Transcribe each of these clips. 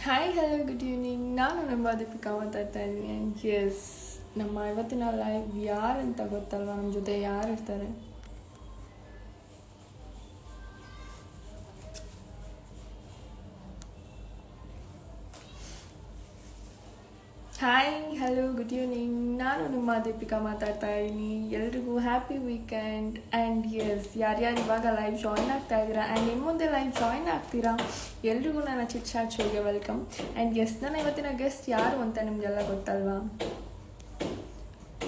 Hi hello good evening. ನಾನು ನಮ್ಮ ದೀಪಿಕಾ ಮಾತಾಡ್ತಾ ಇದ್ದೀನಿ. ಆ್ಯಂಡ್ ಎಸ್, ನಮ್ಮ ಇವತ್ತಿನ ಲೈವ್ ಯಾರು ಅಂತ ಗೊತ್ತಲ್ವಾ? ನಮ್ಮ ಜೊತೆ ಯಾರು ಇರ್ತಾರೆ? Hi hello good evening. ನಾನು ನಿಮ್ಮ ದೀಪಿಕಾ ಮಾತಾಡ್ತಾ ಇದ್ದೀನಿ. ಎಲ್ರಿಗೂ ಹ್ಯಾಪಿ ವೀಕೆಂಡ್. ಆ್ಯಂಡ್ ಎಸ್, ಯಾರ್ಯಾರು ಇವಾಗ ಲೈವ್ ಜಾಯಿನ್ ಆಗ್ತಾ ಇದ್ದೀರಾ ಆ್ಯಂಡ್ ಇನ್ನು ಮುಂದೆ ಲೈವ್ ಜಾಯಿನ್ ಆಗ್ತೀರಾ, ಎಲ್ರಿಗೂ ನನ್ನ ಚಿಟ್ ಚಾಟ್ ಶೋಗೆ ವೆಲ್ಕಮ್. ಆ್ಯಂಡ್ ಎಸ್, ನನ್ನ ಇವತ್ತಿನ ಗೆಸ್ಟ್ ಯಾರು ಅಂತ ನಿಮಗೆಲ್ಲ ಗೊತ್ತಲ್ವಾ?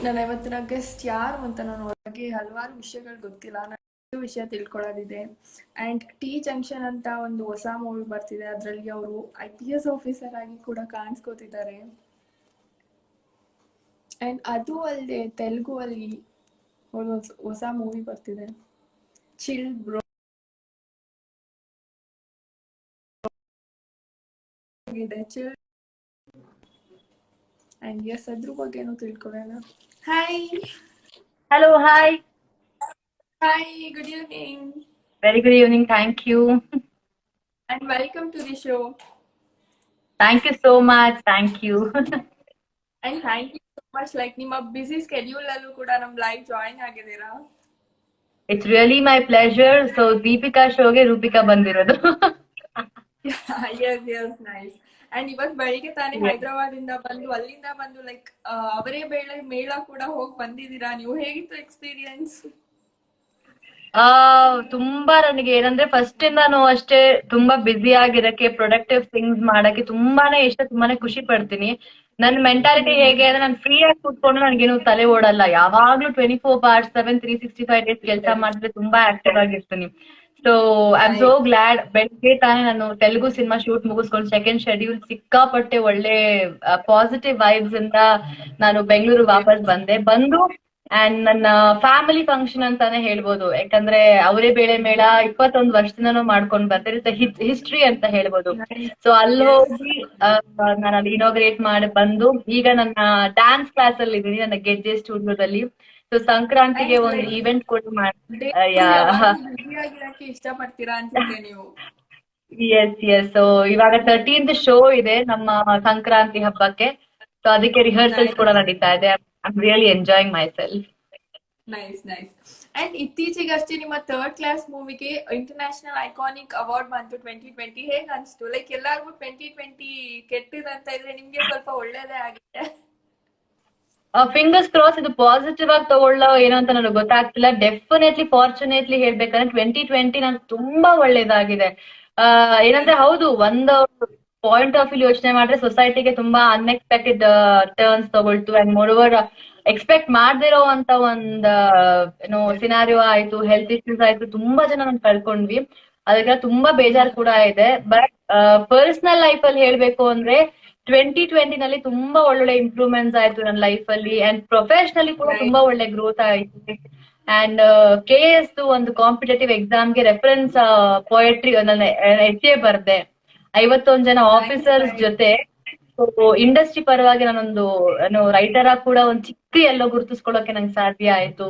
ನನ್ನ ಇವತ್ತಿನ ಗೆಸ್ಟ್ ಯಾರು ಅಂತ ನಾನು ಹೊರಗೆ ಹಲವಾರು ವಿಷಯಗಳು ಗೊತ್ತಿಲ್ಲ, ನಾನು ವಿಷಯ ತಿಳ್ಕೊಳ್ಳೋದಿದೆ. ಆ್ಯಂಡ್ ಟಿ ಜಂಕ್ಷನ್ ಅಂತ ಒಂದು ಹೊಸ ಮೂವಿ ಬರ್ತಿದೆ, ಅದರಲ್ಲಿ ಅವರು IPS ಆಫೀಸರ್ ಆಗಿ ಕೂಡ ಕಾಣಿಸ್ಕೋತಿದ್ದಾರೆ. ಆ್ಯಂಡ್ ಅದು ಅಲ್ಲದೆ ತೆಲುಗು ಅಲ್ಲಿ ಒಂದು ಹೊಸ ಮೂವಿ ಬರ್ತಿದೆ, ಚಿಲ್ ಬ್ರೋ ಇದೆ, ಚಿಲ್. ಆ್ಯಂಡ್ ಎಸ್, ಅದ್ರ ಬಗ್ಗೆನೂ ತಿಳ್ಕೊಳ್ಳೋಣ. Hi. Hello, hi. Hi, good evening. Very good evening. Thank you. And welcome to the show. Thank you so much. Thank you. And thank you so much. Like ನಿಮ್ಮ busy schedule ಅಲ್ಲೂ ಕೂಡ ನಮ್ live join ಆಗಿದ್ದೀರಾ. It's really my pleasure. So, Deepika showಗೆ Roopika ಬಂದಿರೋದು. S S, nice. And ಇವತ್ತು ಬೆಳಿಗ್ಗೆ ತಾನೇ ಹೈದರಾಬಾದ್ ಇಂದ ಬಂದು ಅಲ್ಲಿಂದ ಬಂದು ಲೈಕ್ ಅವರೇ ಬೇಳೆ ಮೇಳ ಕೂಡ ಹೋಗಿ ಬಂದಿದ್ದೀರಾ ನೀವು. ಹೇಗಿತ್ತು ಎಕ್ಸ್ಪೀರಿಯನ್ಸ್? ತುಂಬಾ ನನಗೆ ಏನಂದ್ರೆ ಫಸ್ಟ್ ಇಂದಾನು ಅಷ್ಟೇ ತುಂಬಾ ಬ್ಯುಸಿ ಆಗಿರಕ್ಕೆ ಪ್ರೊಡಕ್ಟಿವ್ ಥಿಂಗ್ಸ್ ಮಾಡಕ್ಕೆ ತುಂಬಾನೇ ಇಷ್ಟ, ತುಂಬಾನೇ ಖುಷಿ ಪಡ್ತೀನಿ. ನನ್ನ ಮೆಂಟಾಲಿಟಿ ಹೇಗೆ ಅಂದ್ರೆ ನಾನು ಫ್ರೀ ಆಗಿ ಕೂತ್ಕೊಂಡು ನನ್ಗೇನು ತಲೆ ಓಡಲ್ಲ, ಯಾವಾಗ್ಲೂ 24/7 365 days ಕೆಲಸ ಮಾಡಿದ್ರೆ ತುಂಬಾ ಆಕ್ಟಿವ್ ಆಗಿರ್ತೀನಿ. So I am so glad. ಬೆಳಿಗ್ಗೆ ತಾನೇ ನಾನು ತೆಲುಗು ಸಿನಿಮಾ ಶೂಟ್ ಮುಗಿಸ್ಕೊಂಡು ಸೆಕೆಂಡ್ ಶೆಡ್ಯೂಲ್ ಸಿಕ್ಕಾಪಟ್ಟೆ ಒಳ್ಳೆ ಪಾಸಿಟಿವ್ ವೈಬ್ಸ್ ಇಂದ ನಾನು ಬೆಂಗಳೂರು ವಾಪಸ್ ಬಂದು ಅಂಡ್ ನನ್ನ ಫ್ಯಾಮಿಲಿ ಫಂಕ್ಷನ್ ಅಂತಾನೆ ಹೇಳ್ಬೋದು. ಯಾಕಂದ್ರೆ ಅವರೇ ಬೇಳೆ ಮೇಳ 21 ವರ್ಷದಿಂದನೂ ಮಾಡ್ಕೊಂಡ್ ಬರ್ತಾರೆ, ಹಿಸ್ಟ್ರಿ ಅಂತ ಹೇಳ್ಬೋದು. ಸೊ ಅಲ್ಲಿ ಹೋಗಿ ನಾನು ಅಲ್ಲಿ ಇನಾಗ್ರೇಟ್ ಮಾಡಿ ಬಂದು ಈಗ ನನ್ನ ಡ್ಯಾನ್ಸ್ ಕ್ಲಾಸ್ ಅಲ್ಲಿ ಇದ್ದೀನಿ, ನನ್ನ ಗೆಜ್ಜೆ ಸ್ಟುಡಿಯೋದಲ್ಲಿ. ಸೊ ಸಂಕ್ರಾಂತಿಗೆ ಒಂದು ಈವೆಂಟ್ ಕೂಡ ಮಾಡಿ ಇಷ್ಟಪಡ್ತೀರಾ ಅನ್ಸುತ್ತೆ ನೀವು. ಎಸ್. ಸೊ ಇವಾಗ 13th ಶೋ ಇದೆ ನಮ್ಮ ಸಂಕ್ರಾಂತಿ ಹಬ್ಬಕ್ಕೆ. ಸೊ ಅದಕ್ಕೆ ರಿಹರ್ಸಲ್ಸ್ ಕೂಡ ನಡೀತಾ ಇದೆ. I am really enjoying myself. Nice nice. And ಇತ್ತೀಚೆಗಷ್ಟೇ ನಿಮ್ಮ ಥರ್ಡ್ ಕ್ಲಾಸ್ ಮೂವಿಗೆ ಇಂಟರ್ನ್ಯಾಷನಲ್ ಐಕಾನಿಕ್ ಅವಾರ್ಡ್ ಬಂತು 2020. ಹೇಗ್ ಅನ್ಸ್ತು? ಲೈಕ್ ಎಲ್ಲಾರ್ಗು 2020 ಕೆಟ್ಟದಂತ ಇದ್ರೆ ನಿಮ್ಗೆ ಸ್ವಲ್ಪ ಒಳ್ಳೇದೇ ಆಗಿದೆ. ಫಿಂಗರ್ಸ್ ಕ್ರಾಸ್, ಇದು ಪಾಸಿಟಿವ್ ಆಗಿ ತಗೊಳ್ಳೋ ಏನೋ ಅಂತ ನನಗೆ ಗೊತ್ತಾಗ್ತಿಲ್ಲ. ಡೆಫಿನೆಟ್ಲಿ ಫಾರ್ಚುನೇಟ್ಲಿ ಹೇಳ್ಬೇಕಂದ್ರೆ 2020 ನನ್ ತುಂಬಾ ಒಳ್ಳೇದಾಗಿದೆ. ಏನಂದ್ರೆ ಹೌದು, ಒಂದು ಪಾಯಿಂಟ್ ಆಫ್ ವ್ಯೂ ಯೋಚನೆ ಮಾಡಿದ್ರೆ ಸೊಸೈಟಿಗೆ ತುಂಬಾ ಅನ್ಎಕ್ಸ್ಪೆಕ್ಟೆಡ್ ಟರ್ನ್ಸ್ ತಗೊಳ್ತು. ಅಂಡ್ ಮೋರ್ ಓವರ್ ಎಕ್ಸ್ಪೆಕ್ಟ್ ಮಾಡದಿರೋ ಅಂತ ಒಂದ್ ಏನೋ ಸಿನಾರಿಯೋ ಆಯ್ತು, ಹೆಲ್ತ್ ಇಶ್ಯೂಸ್ ಆಯ್ತು, ತುಂಬಾ ಜನ ನಾವು ಕಳ್ಕೊಂಡ್ವಿ. ಅದಕ್ಕೆ ತುಂಬಾ ಬೇಜಾರು ಕೂಡ ಇದೆ. ಬಟ್ ಪರ್ಸನಲ್ ಲೈಫ್ ಅಲ್ಲಿ ಹೇಳ್ಬೇಕು ಅಂದ್ರೆ 2020 ನಲ್ಲಿ ತುಂಬಾ ಒಳ್ಳೊಳ್ಳೆ ಇಂಪ್ರೂವ್ಮೆಂಟ್ಸ್ ಆಯ್ತು ನನ್ನ ಲೈಫ್ ಅಲ್ಲಿ. ಅಂಡ್ ಪ್ರೊಫೆಷನಲಿ ಕೂಡ ತುಂಬಾ ಒಳ್ಳೆ ಗ್ರೋತ್ ಆಯ್ತು. ಅಂಡ್ KS ಒಂದು ಕಾಂಪಿಟೇಟಿವ್ ಎಕ್ಸಾಮ್ಗೆ ರೆಫರೆನ್ಸ್ ಪೊಯೆಟ್ರಿ ನನ್ನ ಎಸ್ಸೆ ಬರ್ದೆ 51 ಜನ ಆಫೀಸರ್ಸ್ ಜೊತೆ. ಇಂಡಸ್ಟ್ರಿ ಪರವಾಗಿ ನಾನೊಂದು ರೈಟರ್ ಆಗಿ ಕೂಡ ಒಂದು ಚಿಕ್ಕ ಎಲ್ಲೋ ಗುರುತಿಸ್ಕೊಳ್ಳೋಕೆ ನಂಗೆ ಸಾಧ್ಯ ಆಯ್ತು.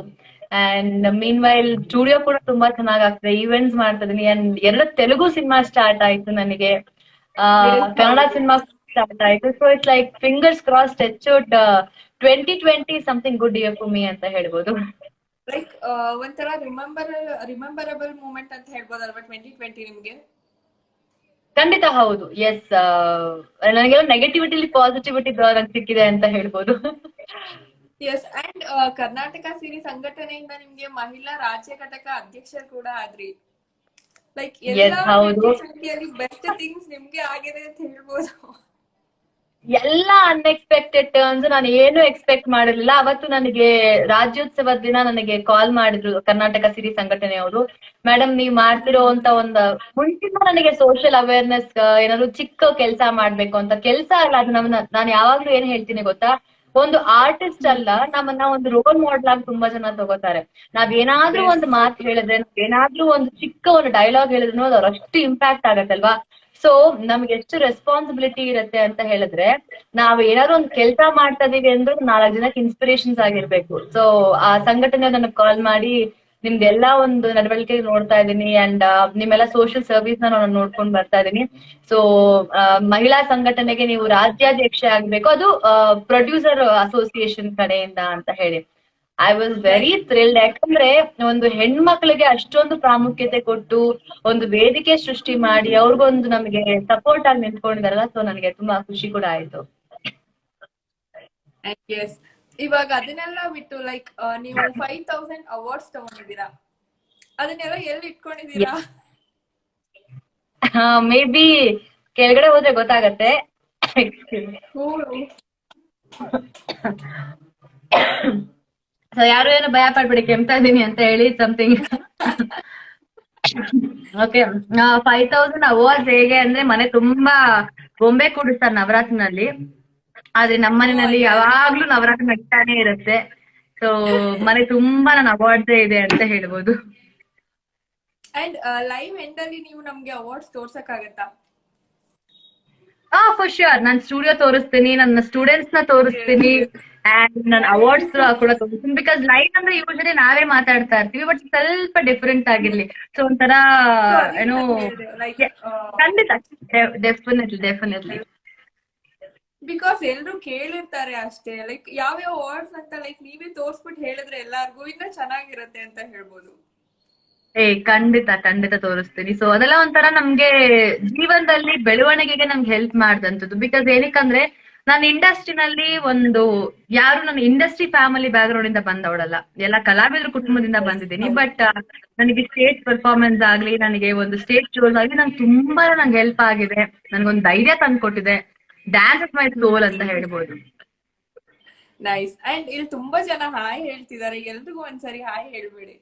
ಅಂಡ್ ಮೀನ್ ವೈಲ್ ಸ್ಟುಡಿಯೋ ಕೂಡ ತುಂಬಾ ಚೆನ್ನಾಗ್ ಆಗ್ತದೆ, ಈವೆಂಟ್ಸ್ ಮಾಡ್ತಾ ಇದೀನಿ. ಅಂಡ್ 2 ತೆಲುಗು ಸಿನಿಮಾ ಸ್ಟಾರ್ಟ್ ಆಯ್ತು ನನಗೆ, ಕನ್ನಡ ಸಿನಿಮಾ ಸ್ಟಾರ್ಟ್ ಆಯ್ತು. So it's like fingers cross touch wood 2020 something good year for me ಅಂತ ಹೇಳ್ಬೋದು. ಲೈಕ್ ಒಂಥರ ರಿಮೆಂಬರಬಲ್ ಮೂಮೆಂಟ್ ಅಂತ ಹೇಳ್ಬೋದಲ್ವಾ 2020 ನಿಮ್ಗೆ? ಖಂಡಿತ ಹೌದು. ಎಸ್, ನನಗೆಲ್ಲ ನೆಗೆಟಿವಿಟಿಲಿ ಪಾಸಿಟಿವಿಟಿ ನಂಗೆ ಸಿಕ್ಕಿದೆ ಅಂತ ಹೇಳ್ಬೋದು. ಎಸ್. ಅಂಡ್ ಕರ್ನಾಟಕ ಸಿರಿ ಸಂಘಟನೆಯಿಂದ ನಿಮ್ಗೆ ಮಹಿಳಾ ರಾಜ್ಯ ಘಟಕ ಅಧ್ಯಕ್ಷರು ಕೂಡ ಆದ್ರಿ. ಲೈಕ್ ಎಲ್ಲ ಬೆಸ್ಟ್ ಥಿಂಗ್ಸ್ ನಿಮ್ಗೆ ಆಗಿದೆ ಅಂತ ಹೇಳ್ಬೋದು. ಎಲ್ಲ ಅನ್ಎಕ್ಸ್ಪೆಕ್ಟೆಡ್ ಟರ್ನ್ಸ್, ನಾನು ಏನು ಎಕ್ಸ್ಪೆಕ್ಟ್ ಮಾಡಿರ್ಲಿಲ್ಲ. ಅವತ್ತು ನನಗೆ ರಾಜ್ಯೋತ್ಸವದ ದಿನ ನನಗೆ ಕಾಲ್ ಮಾಡಿದ್ರು ಕರ್ನಾಟಕ ಸಿರಿ ಸಂಘಟನೆಯವರು. ಮೇಡಮ್, ನೀವ್ ಮಾಡ್ತಿರೋ ಅಂತ ಒಂದು ಮುಂಚಿನ ನನಗೆ ಸೋಷಿಯಲ್ ಅವೇರ್ನೆಸ್ ಏನಾದ್ರು ಚಿಕ್ಕ ಕೆಲಸ ಮಾಡ್ಬೇಕು ಅಂತ. ಕೆಲಸ ಅಲ್ಲ ಅದು, ನಾನು ಯಾವಾಗ್ಲೂ ಏನ್ ಹೇಳ್ತೀನಿ ಗೊತ್ತಾ, ಒಂದು ಆರ್ಟಿಸ್ಟ್ ಅಲ್ಲ, ನಮ್ಮನ್ನ ಒಂದು ರೋಲ್ ಮಾಡೆಲ್ ಆಗಿ ತುಂಬಾ ಜನ ತಗೋತಾರೆ. ನಾವೇನಾದ್ರೂ ಒಂದು ಮಾತು ಹೇಳಿದ್ರೆ, ನಾವೇನಾದ್ರೂ ಒಂದು ಚಿಕ್ಕ ಒಂದು ಡೈಲಾಗ್ ಹೇಳಿದ್ರು ಅದು ಅಷ್ಟು ಇಂಪ್ಯಾಕ್ಟ್ ಆಗತ್ತಲ್ವಾ. ಸೊ ನಮ್ಗೆ ಎಷ್ಟು ರೆಸ್ಪಾನ್ಸಿಬಿಲಿಟಿ ಇರುತ್ತೆ ಅಂತ ಹೇಳಿದ್ರೆ, ನಾವ್ ಏನಾದ್ರು ಒಂದು ಕೆಲಸ ಮಾಡ್ತಾ ಇದೀವಿ ಅಂದ್ರೆ 4 ಜನಕ್ಕೆ ಇನ್ಸ್ಪಿರೇಷನ್ಸ್ ಆಗಿರ್ಬೇಕು. ಸೊ ಆ ಸಂಘಟನೆ ನನಗೆ ಕಾಲ್ ಮಾಡಿ ನಿಮ್ದೆಲ್ಲಾ ಒಂದು ನಡವಳಿಕೆ ನೋಡ್ತಾ ಇದ್ದೀನಿ ಅಂಡ್ ನಿಮ್ಮೆಲ್ಲ ಸೋಷಿಯಲ್ ಸರ್ವಿಸ್ ನ ನಾನು ನೋಡ್ಕೊಂಡ್ ಬರ್ತಾ ಇದ್ದೀನಿ. ಸೊ ಮಹಿಳಾ ಸಂಘಟನೆಗೆ ನೀವು ರಾಜ್ಯಾಧ್ಯಕ್ಷೆ ಆಗ್ಬೇಕು, ಅದು ಪ್ರೊಡ್ಯೂಸರ್ ಅಸೋಸಿಯೇಷನ್ ಕಡೆಯಿಂದ ಅಂತ ಹೇಳಿ. I was very thrilled. ಯಾಕಂದ್ರೆ ಒಂದು ಹೆಣ್ಮಕ್ಳಿಗೆ ಅಷ್ಟೊಂದು ಪ್ರಾಮುಖ್ಯತೆ ಕೊಟ್ಟು ಒಂದು ವೇದಿಕೆ ಸೃಷ್ಟಿ ಮಾಡಿ ಅವ್ರಿಗೊಂದು ನಮಗೆ ಸಪೋರ್ಟ್ ಆಗಿ ನಿಂತ್ಕೊಂಡಿದಾರಲ್ಲ, ಸೊ ನನಗೆ ತುಂಬಾ ಖುಷಿ ಕೂಡ ಆಯ್ತು. ಎಸ್, ಇವಾಗ ಅದನ್ನೆಲ್ಲ ಬಿಟ್ಟು ಲೈಕ್ ನೀವು 5000 ಅವಾರ್ಡ್ಸ್ ತಗೊಂಡಿದ್ದೀರಾ, ಅದನ್ನೆಲ್ಲ ಎಲ್ಲಿ ಇಟ್ಕೊಂಡಿದ್ದೀರಾ? ಮೇ ಬಿ ಕೆಳಗಡೆ ಹೋದ್ರೆ ಗೊತ್ತಾಗತ್ತೆ. ಸೊ ಯಾರು ಏನು ಭಯ ಪಡ್ಬೇಡಿ, ಕೆಮ್ತಾ ಇದೀನಿ ಅಂತ ಹೇಳಿ ಸಮಥಿಂಗ್. ಓಕೆ, 5000 ಅವಾರ್ಡ್ಸ್ ಹೇಗೆ ಅಂದ್ರೆ ಮನೆ ತುಂಬಾ ಗೊಂಬೆ ಕೂಡಿಸ್ತಾರೆ ನವರಾತ್ರಿನಲ್ಲಿ. ಆದ್ರೆ ನಮ್ಮ ಮನೆಯಲ್ಲಿ ಯಾವಾಗ್ಲೂ ನವರಾತ್ರಿ ನಗ್ತಾನೆ ಇರುತ್ತೆ. ಸೊ ಮನೆ ತುಂಬಾ ನನ್ನ ಅವಾರ್ಡ್ಸ್ ಇದೆ ಅಂತ ಹೇಳ್ಬೋದು. ಅಂಡ್ ಲೈವ್ ಎಂಡ್ ಅಲ್ಲಿ ನೀವು ನಮ್ಗೆ ಅವಾರ್ಡ್ಸ್ ತೋರ್ಸಕ್ಕಾಗತ್ತಾ? ಫಾರ್ ಶ್ಯೂರ್, ನಾನು ಸ್ಟುಡಿಯೋ ತೋರಿಸ್ತೀನಿ, ನನ್ನ ಸ್ಟೂಡೆಂಟ್ಸ್ ನ ತೋರಿಸ್ತೀನಿ ಅಂಡ್ ನನ್ನ ಅವಾರ್ಡ್ಸ್ ಕೂಡ ತೋರಿಸ್ತೀನಿ. ಬಿಕಾಸ್ ಲೈವ್ ಅಂದ್ರೆ ಯೂಶಲಿ ನಾವೇ ಮಾತಾಡ್ತಾ ಇರ್ತೀವಿ, ಬಟ್ ಸ್ವಲ್ಪ ಡಿಫ್ರೆಂಟ್ ಆಗಿರ್ಲಿ. ಸೊ ಒಂಥರ ಏನೋ ಖಂಡಿತ, ಡೆಫಿನೆಟ್ಲಿ ಬಿಕಾಸ್ ಎಲ್ರು ಕೇಳಿರ್ತಾರೆ ಅಷ್ಟೇ, ಲೈಕ್ ಯಾವ್ಯಾವ ಅವಾರ್ಡ್ಸ್ ಅಂತ ಲೈಕ್ ನೀವೇ ತೋರ್ಸ್ಬಿಟ್ಟು ಹೇಳಿದ್ರೆ ಎಲ್ಲಾರ್ಗು ಇನ್ನ ಚೆನ್ನಾಗಿರತ್ತೆ ಅಂತ ಹೇಳ್ಬೋದು. ಖಂಡಿತ ತೋರಿಸ್ತೀನಿ. ಸೊ ಅದೆಲ್ಲ ಒಂಥರ ನಮ್ಗೆ ಜೀವನದಲ್ಲಿ ಬೆಳವಣಿಗೆಗೆ ನಮ್ಗೆ ಹೆಲ್ಪ್ ಮಾಡ್ದಂಥದ್ದು. ಬಿಕಾಸ್ ಏನಕ್ಕಂದ್ರೆ ನಾನು ಇಂಡಸ್ಟ್ರಿನಲ್ಲಿ ಯಾರು ನನ್ನ ಇಂಡಸ್ಟ್ರಿ ಫ್ಯಾಮಿಲಿ ಬ್ಯಾಕ್ ಗ್ರೌಂಡ್ ಇಂದ ಬಂದವಳಲ್ಲ, ಎಲ್ಲ ಕಲಾವಿದ್ರ ಕುಟುಂಬದಿಂದ ಬಂದಿದ್ದೀನಿ. ಬಟ್ ನನಗೆ ಸ್ಟೇಜ್ ಪರ್ಫಾರ್ಮೆನ್ಸ್ ಆಗ್ಲಿ, ನನಗೆ ಒಂದು ಸ್ಟೇಜ್ ಶೋಸ್ ಆಗ್ಲಿ ನಂಗೆ ಹೆಲ್ಪ್ ಆಗಿದೆ, ನನ್ಗೊಂದು ಧೈರ್ಯ ತಂದ್ಕೊಟ್ಟಿದೆ. ಡ್ಯಾನ್ಸ್ ಇಸ್ ಮೈ ಸೋಲ್ ಅಂತ ಹೇಳ್ಬೋದು. ನೈಸ್. ಅಂಡ್ ಇಲ್ಲಿ ತುಂಬಾ ಜನ ಹಾಯ್ ಹೇಳ್ತಿದ್ದಾರೆ, ಎಲ್ರಿಗೂ ಒಂದ್ಸರಿ ಹಾಯ್ ಹೇಳ್ಬೇಡಿ.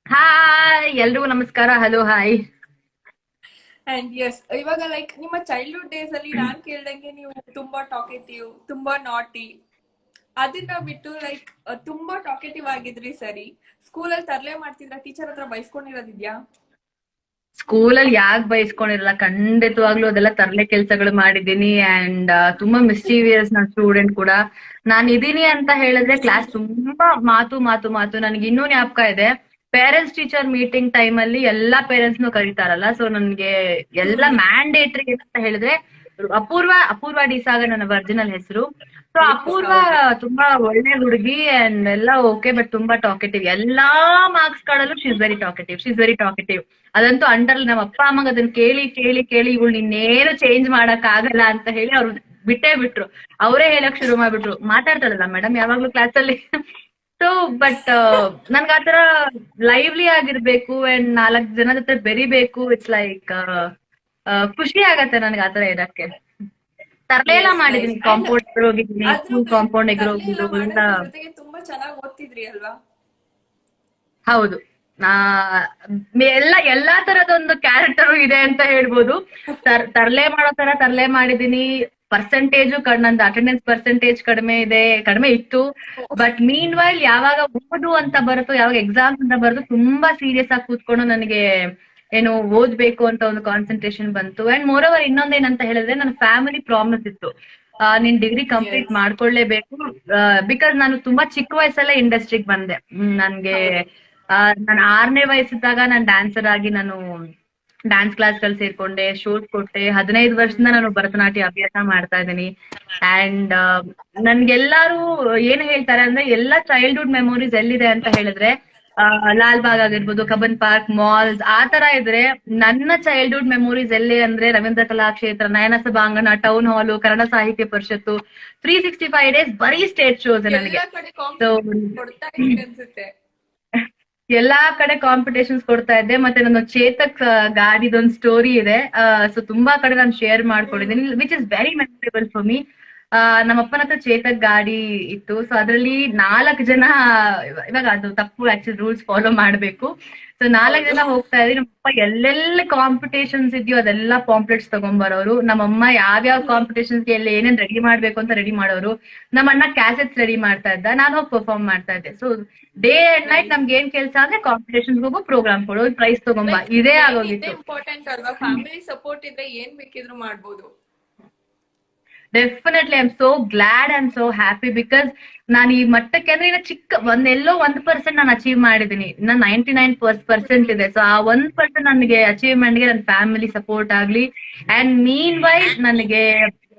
ಹಾಯ್, ಎಲ್ರಿಗೂ ನಮಸ್ಕಾರ, ಹಲೋ, ಹಾಯ್. ಅಂಡ್ ಎಸ್, ಇವಾಗ ಲೈಕ್ ನಿಮ್ಮ ಚೈಲ್ಡ್ಹುಡ್ ಡೇಸ್ ಅಲ್ಲಿ ನಾನ್ ಕೇಳ್ದಂಗೆ ನೀವು ತುಂಬಾ ಟಾಕೆಟಿವ್, ತುಂಬಾ ನಾಟಿ, ಅದನ್ನ ಬಿಟ್ಟು ಲೈಕ್ ತುಂಬಾ ಟಾಕೆಟಿವ್ ಆಗಿದ್ರಿ ಸರಿ. ಸ್ಕೂಲಲ್ಲಿ ತರ್ಲೆ ಮಾಡ್ತಿದ್ರ, ಟೀಚರ್ ಹತ್ರ ಬೈಸ್ಕೊಂಡಿರೋದಿದ್ಯಾ? ಸ್ಕೂಲಲ್ಲಿ ಯಾಕೆ ಬೈಸ್ಕೊಂಡಿರಲ್ಲ, ಖಂಡಿತವಾಗ್ಲೂ ಅದೆಲ್ಲ ತರ್ಲೆ ಕೆಲ್ಸಗಳು ಮಾಡಿದ್ದೀನಿ. ಅಂಡ್ ತುಂಬಾ ಮಿಸ್ಚೀವಿಯಸ್ ನನ್ನ ಸ್ಟೂಡೆಂಟ್ ಕೂಡ. ನಾನು ಇದೀನಿ ಅಂತ ಹೇಳಿದ್ರೆ ಕ್ಲಾಸ್ ತುಂಬಾ ಮಾತು. ನನಗೆ ಇನ್ನೂ ಜ್ಞಾಪಕ ಇದೆ, ಪೇರೆಂಟ್ಸ್ ಟೀಚರ್ ಮೀಟಿಂಗ್ ಟೈಮ್ ಅಲ್ಲಿ ಎಲ್ಲಾ ಪೇರೆಂಟ್ಸ್ ಕರೀತಾರಲ್ಲ. ಸೊ ನನ್ಗೆ ಎಲ್ಲ ಮ್ಯಾಂಡೇಟ್ರಿ ಅಂತ ಹೇಳಿದ್ರೆ ಅಪೂರ್ವ ಡಿಸಾಗ ನನ್ನ ಒರಿಜಿನಲ್ ಹೆಸರು. ಸೊ ಅಪೂರ್ವ ತುಂಬಾ ಒಳ್ಳೆ ಹುಡುಗಿ ಅಂಡ್ ಎಲ್ಲ ಓಕೆ, ಬಟ್ ತುಂಬಾ ಟಾಕೆಟಿವ್. ಎಲ್ಲಾ ಮಾರ್ಕ್ಸ್ ಗಳಲ್ಲೂ ಶಿ ಇಸ್ ವೆರಿ ಟಾಕೆಟಿವ್. ಅದಂತೂ ಅಂಡರ್ ನಮ್ಮ ಅಪ್ಪ ಅಮ್ಮಗ ಅದನ್ನ ಕೇಳಿ ಇವಳು ಇನ್ನೇನು ಚೇಂಜ್ ಮಾಡಕ್ ಆಗಲ್ಲ ಅಂತ ಹೇಳಿ ಅವ್ರು ಬಿಟ್ಟೇ ಬಿಟ್ರು. ಅವರೇ ಹೇಳಕ್ ಶುರು ಮಾಡ್ಬಿಟ್ರು, ಮಾತಾಡ್ತಾರಲ್ಲ ಮೇಡಮ್ ಯಾವಾಗ್ಲೂ ಕ್ಲಾಸಲ್ಲಿ. ಸೊ ಬಟ್ ನನ್ಗೆ ಆತರ ಲೈವ್ಲಿ ಆಗಿರ್ಬೇಕು ಅಂಡ್ 4 ಜನ ಜೊತೆ ಬೆರಿಬೇಕು, ಇಟ್ಸ್ ಲೈಕ್ ಖುಷಿ ಆಗತ್ತೆ ನನ್ಗೆ ಆತರ ಇರಕ್ಕೆ. ತರಲೆ ಎಲ್ಲ ಮಾಡಿದೀನಿ, ಕಾಂಪೌಂಡ್ ಹೋಗಿದ್ದೀನಿ, ಸ್ಕೂಲ್ ಕಾಂಪೌಂಡ್ ಹೋಗಿದ್ದು ತುಂಬಾ ಚೆನ್ನಾಗಿ ಓದ್ತಿದ್ರಿ ಅಲ್ವಾ? ಹೌದು, ಎಲ್ಲಾ ತರದೊಂದು ಕ್ಯಾರೆಕ್ಟರ್ ಇದೆ ಅಂತ ಹೇಳ್ಬೋದು. ತರಲೆ ಮಾಡೋ ತರ ತರಲೆ ಮಾಡಿದೀನಿ. ಪರ್ಸೆಂಟೇಜು ನಂದು ಅಟೆಂಡೆನ್ಸ್ ಪರ್ಸೆಂಟೇಜ್ ಕಡಿಮೆ ಇತ್ತು. ಬಟ್ ಮೀನ್ ವೈಲ್ ಯಾವಾಗ ಓದು ಅಂತ ಬರುತ್ತೋ, ಯಾವಾಗ ಎಕ್ಸಾಮ್ಸ್ ಅಂತ ಬರುತ್ತೋ, ತುಂಬಾ ಸೀರಿಯಸ್ ಆಗಿ ಕೂತ್ಕೊಂಡು ನನಗೆ ಏನು ಓದ್ಬೇಕು ಅಂತ ಒಂದು ಕಾನ್ಸಂಟ್ರೇಷನ್ ಬಂತು. ಅಂಡ್ ಮೋರ್ ಓವರ್ ಇನ್ನೊಂದೇನಂತ ಹೇಳಿದ್ರೆ, ನನ್ನ ಫ್ಯಾಮಿಲಿ ಪ್ರಾಮಿಸ್ ಇತ್ತು, ನೀನ್ ಡಿಗ್ರಿ ಕಂಪ್ಲೀಟ್ ಮಾಡ್ಕೊಳ್ಳೇಬೇಕು. ಬಿಕಾಸ್ ನಾನು ತುಂಬಾ ಚಿಕ್ಕ ವಯಸ್ಸಲ್ಲೇ ಇಂಡಸ್ಟ್ರಿಗೆ ಬಂದೆ. ನನ್ಗೆ ನಾನು 6ನೇ ವಯಸ್ಸಿದ್ದಾಗ ನಾನು ಡ್ಯಾನ್ಸರ್ ಆಗಿ ನಾನು ಡ್ಯಾನ್ಸ್ ಕ್ಲಾಸ್ಗಳು ಸೇರ್ಕೊಂಡೆ, ಶೋಸ್ ಕೊಟ್ಟೆ. 15 ವರ್ಷದಿಂದ ನಾನು ಭರತನಾಟ್ಯ ಅಭ್ಯಾಸ ಮಾಡ್ತಾ ಇದ್ದೀನಿ. ಅಂಡ್ ನನ್ಗೆಲ್ಲಾರು ಏನ್ ಹೇಳ್ತಾರೆ ಅಂದ್ರೆ, ಎಲ್ಲಾ ಚೈಲ್ಡ್ಹುಡ್ ಮೆಮೊರೀಸ್ ಎಲ್ಲಿದೆ ಅಂತ ಹೇಳಿದ್ರೆ, ಲಾಲ್ ಬಾಗ್ ಆಗಿರ್ಬೋದು, ಕಬ್ಬನ್ ಪಾರ್ಕ್, ಮಾಲ್ಸ್ ಆ ತರ ಇದ್ರೆ, ನನ್ನ ಚೈಲ್ಡ್ಹುಡ್ ಮೆಮೊರೀಸ್ ಎಲ್ಲಿ ಅಂದ್ರೆ ರವೀಂದ್ರ ಕಲಾಕ್ಷೇತ್ರ, ನಯನ ಸಭಾಂಗಣ, ಟೌನ್ ಹಾಲು, ಕನ್ನಡ ಸಾಹಿತ್ಯ ಪರಿಷತ್ತು, 365 ಡೇಸ್ ಬರೀ ಸ್ಟೇಜ್ ಶೋಸ್ ನನಗೆ. ಎಲ್ಲಾ ಕಡೆ ಕಾಂಪಿಟೇಷನ್ಸ್ ಕೊಡ್ತಾ ಇದ್ದೆ. ಮತ್ತೆ ನನ್ನ ಚೇತಕ್ ಗಾಡಿದೊಂದು ಸ್ಟೋರಿ ಇದೆ. ಸೊ ತುಂಬಾ ಕಡೆ ನಾನು ಶೇರ್ ಮಾಡ್ಕೊಂಡಿದ್ದೀನಿ, which is very memorable for me. ನಮ್ಮಪ್ಪನ ಹತ್ರ ಚೇತಕ್ ಗಾಡಿ ಇತ್ತು. ಸೊ ಅದ್ರಲ್ಲಿ 4 ಜನ, ಇವಾಗ ಅದು ತಪ್ಪು, ಆಕ್ಚುಲಿ ರೂಲ್ಸ್ ಫಾಲೋ ಮಾಡ್ಬೇಕು. ಸೊ 4 ಜನ ಹೋಗ್ತಾ ಇದ್ವಿ. ನಮ್ಮಪ್ಪ ಎಲ್ಲೆಲ್ಲಿ ಕಾಂಪಿಟೇಷನ್ಸ್ ಇದೆಯೋ ಅದೆಲ್ಲ ಪಾಂಪ್ಲೆಟ್ಸ್ ತಗೊಂಡ್ಬರೋರು. ನಮ್ಮಮ್ಮ ಯಾವ್ಯಾವ ಕಾಂಪಿಟೇಷನ್ಸ್ಗೆ ಎಲ್ಲ ಏನೇನ್ ರೆಡಿ ಮಾಡ್ಬೇಕು ಅಂತ ರೆಡಿ ಮಾಡೋರು. ನಮ್ಮ ಅಣ್ಣ ಕ್ಯಾಸೆಟ್ಸ್ ರೆಡಿ ಮಾಡ್ತಾ ಇದ್ದ, ನಾನು ಹೋಗಿ ಪರ್ಫಾರ್ಮ್ ಮಾಡ್ತಾ ಇದ್ದೆ. ಸೊ ಡೇ ಅಂಡ್ ನೈಟ್ ನಮ್ಗೆ ಏನ್ ಕೆಲಸ ಅಂದ್ರೆ ಕಾಂಪಿಟೇಷನ್ ಹೋಗೋ, ಪ್ರೋಗ್ರಾಮ್ ಕೊಡೋ, ಪ್ರೈಸ್ ತಗೊಂಬ, ಇದೇ ಆಗೋಗಿತ್ತು. ಇಂಪಾರ್ಟೆಂಟ್ ಅಲ್ವಾ? ಫ್ಯಾಮಿಲಿ ಸಪೋರ್ಟ್ ಇದ್ರೆ ಏನ್ ಬೇಕಿದ್ರು ಮಾಡ್ಬೋದು. Definitely I am so glad, I am so happy because ನಾನು ಈ ಮಟ್ಟಕ್ಕೆ ಅಂದ್ರೆ ಈಗ ಚಿಕ್ಕ ಎಲ್ಲೋ 1% ನಾನು ಅಚೀವ್ ಮಾಡಿದೀನಿ. ನಾನು 99% ಇದೆ. ಸೊ ಆ 1% ನನಗೆ ಅಚೀವ್ಮೆಂಟ್ಗೆ ನನ್ನ ಫ್ಯಾಮಿಲಿ ಸಪೋರ್ಟ್ ಆಗ್ಲಿ, ಅಂಡ್ ಮೀನ್ ವೈಲ್ ನನಗೆ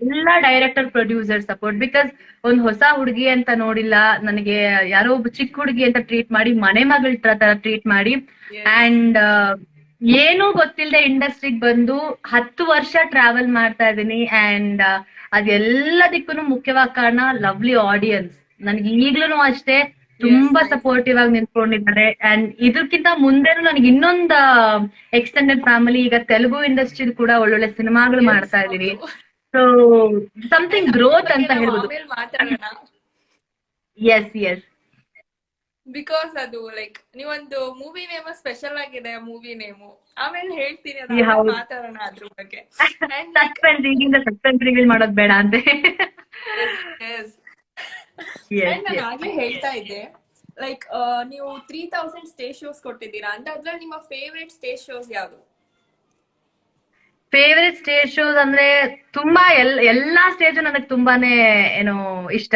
ಎಲ್ಲಾ ಡೈರೆಕ್ಟರ್ ಪ್ರೊಡ್ಯೂಸರ್ ಸಪೋರ್ಟ್. ಬಿಕಾಸ್ ಒಂದ್ ಹೊಸ ಹುಡುಗಿ ಅಂತ ನೋಡಿಲ್ಲ, ನನಗೆ ಯಾರೋ ಒಬ್ಬ ಚಿಕ್ಕ ಹುಡುಗಿ ಅಂತ ಟ್ರೀಟ್ ಮಾಡಿ, ಮನೆ ಮಗಳ ತರ ಟ್ರೀಟ್ ಮಾಡಿ, ಅಂಡ್ ಏನೂ ಗೊತ್ತಿಲ್ಲದೆ ಇಂಡಸ್ಟ್ರಿಗೆ ಬಂದು 10 ವರ್ಷ ಟ್ರಾವೆಲ್ ಮಾಡ್ತಾ ಇದ್ದೀನಿ. ಅಂಡ್ ಅದೆಲ್ಲದಕ್ಕೂ ಮುಖ್ಯವಾದ ಕಾರಣ ಲವ್ಲಿ ಆಡಿಯನ್ಸ್. ನನಗೆ ಈಗ್ಲೂ ಅಷ್ಟೇ ತುಂಬಾ ಸಪೋರ್ಟಿವ್ ಆಗಿ ನಿಂತ್ಕೊಂಡಿದ್ದಾರೆ. ಅಂಡ್ ಇದಕ್ಕಿಂತ ಮುಂದೆನೂ ನನಗೆ ಇನ್ನೊಂದು ಎಕ್ಸ್ಟೆಂಡೆಡ್ ಫ್ಯಾಮಿಲಿ, ಈಗ ತೆಲುಗು ಇಂಡಸ್ಟ್ರಿ ಕೂಡ ಒಳ್ಳೊಳ್ಳೆ ಸಿನಿಮಾಗಳು ಮಾಡ್ತಾ ಇದೀವಿ. ಸೊ ಸಮಥಿಂಗ್ ಗ್ರೋತ್ ಅಂತ ಹೇಳ್ಬೋದು. ಎಸ್ ಎಸ್, ಬಿಕಾಸ್ ಅದು ಲೈಕ್ ನೀವೊಂದು ಮೂವಿ ನೇಮ್ ಸ್ಪೆಷಲ್ ಆಗಿದೆ, ಮೂವಿ ನೇಮು ಆಮೇಲೆ ಹೇಳ್ತೀನಿ, ಮಾತಾಡೋಣ ಅದ್ರ ಬಗ್ಗೆ. ಸಸ್ಪೆನ್ಸ್, ಈಗಿಂದ ಸಸ್ಪೆನ್ಸ್ ರಿವೀಲ್ ಮಾಡೋದು ಬೇಡ ಅಂತ. ನಾನು ಆಗ್ಲೇ ಹೇಳ್ತಾ ಇದ್ದೆ, ಲೈಕ್ ನೀವು 3000 ಸ್ಟೇಜ್ ಶೋಸ್ ಕೊಟ್ಟಿದ್ದೀರಾ ಅಂತ, ಅದ್ರಲ್ಲಿ ನಿಮ್ಮ ಫೇವ್ರೆಟ್ ಸ್ಟೇಜ್ ಶೋಸ್ ಯಾವುದು? ಫೇವ್ರೆಟ್ ಸ್ಟೇಜ್ ಶೋಸ್ ಅಂದ್ರೆ ತುಂಬಾ ಎಲ್ಲಾ ಸ್ಟೇಜ್ ನನಗೆ ತುಂಬಾನೇ ಏನೋ ಇಷ್ಟ.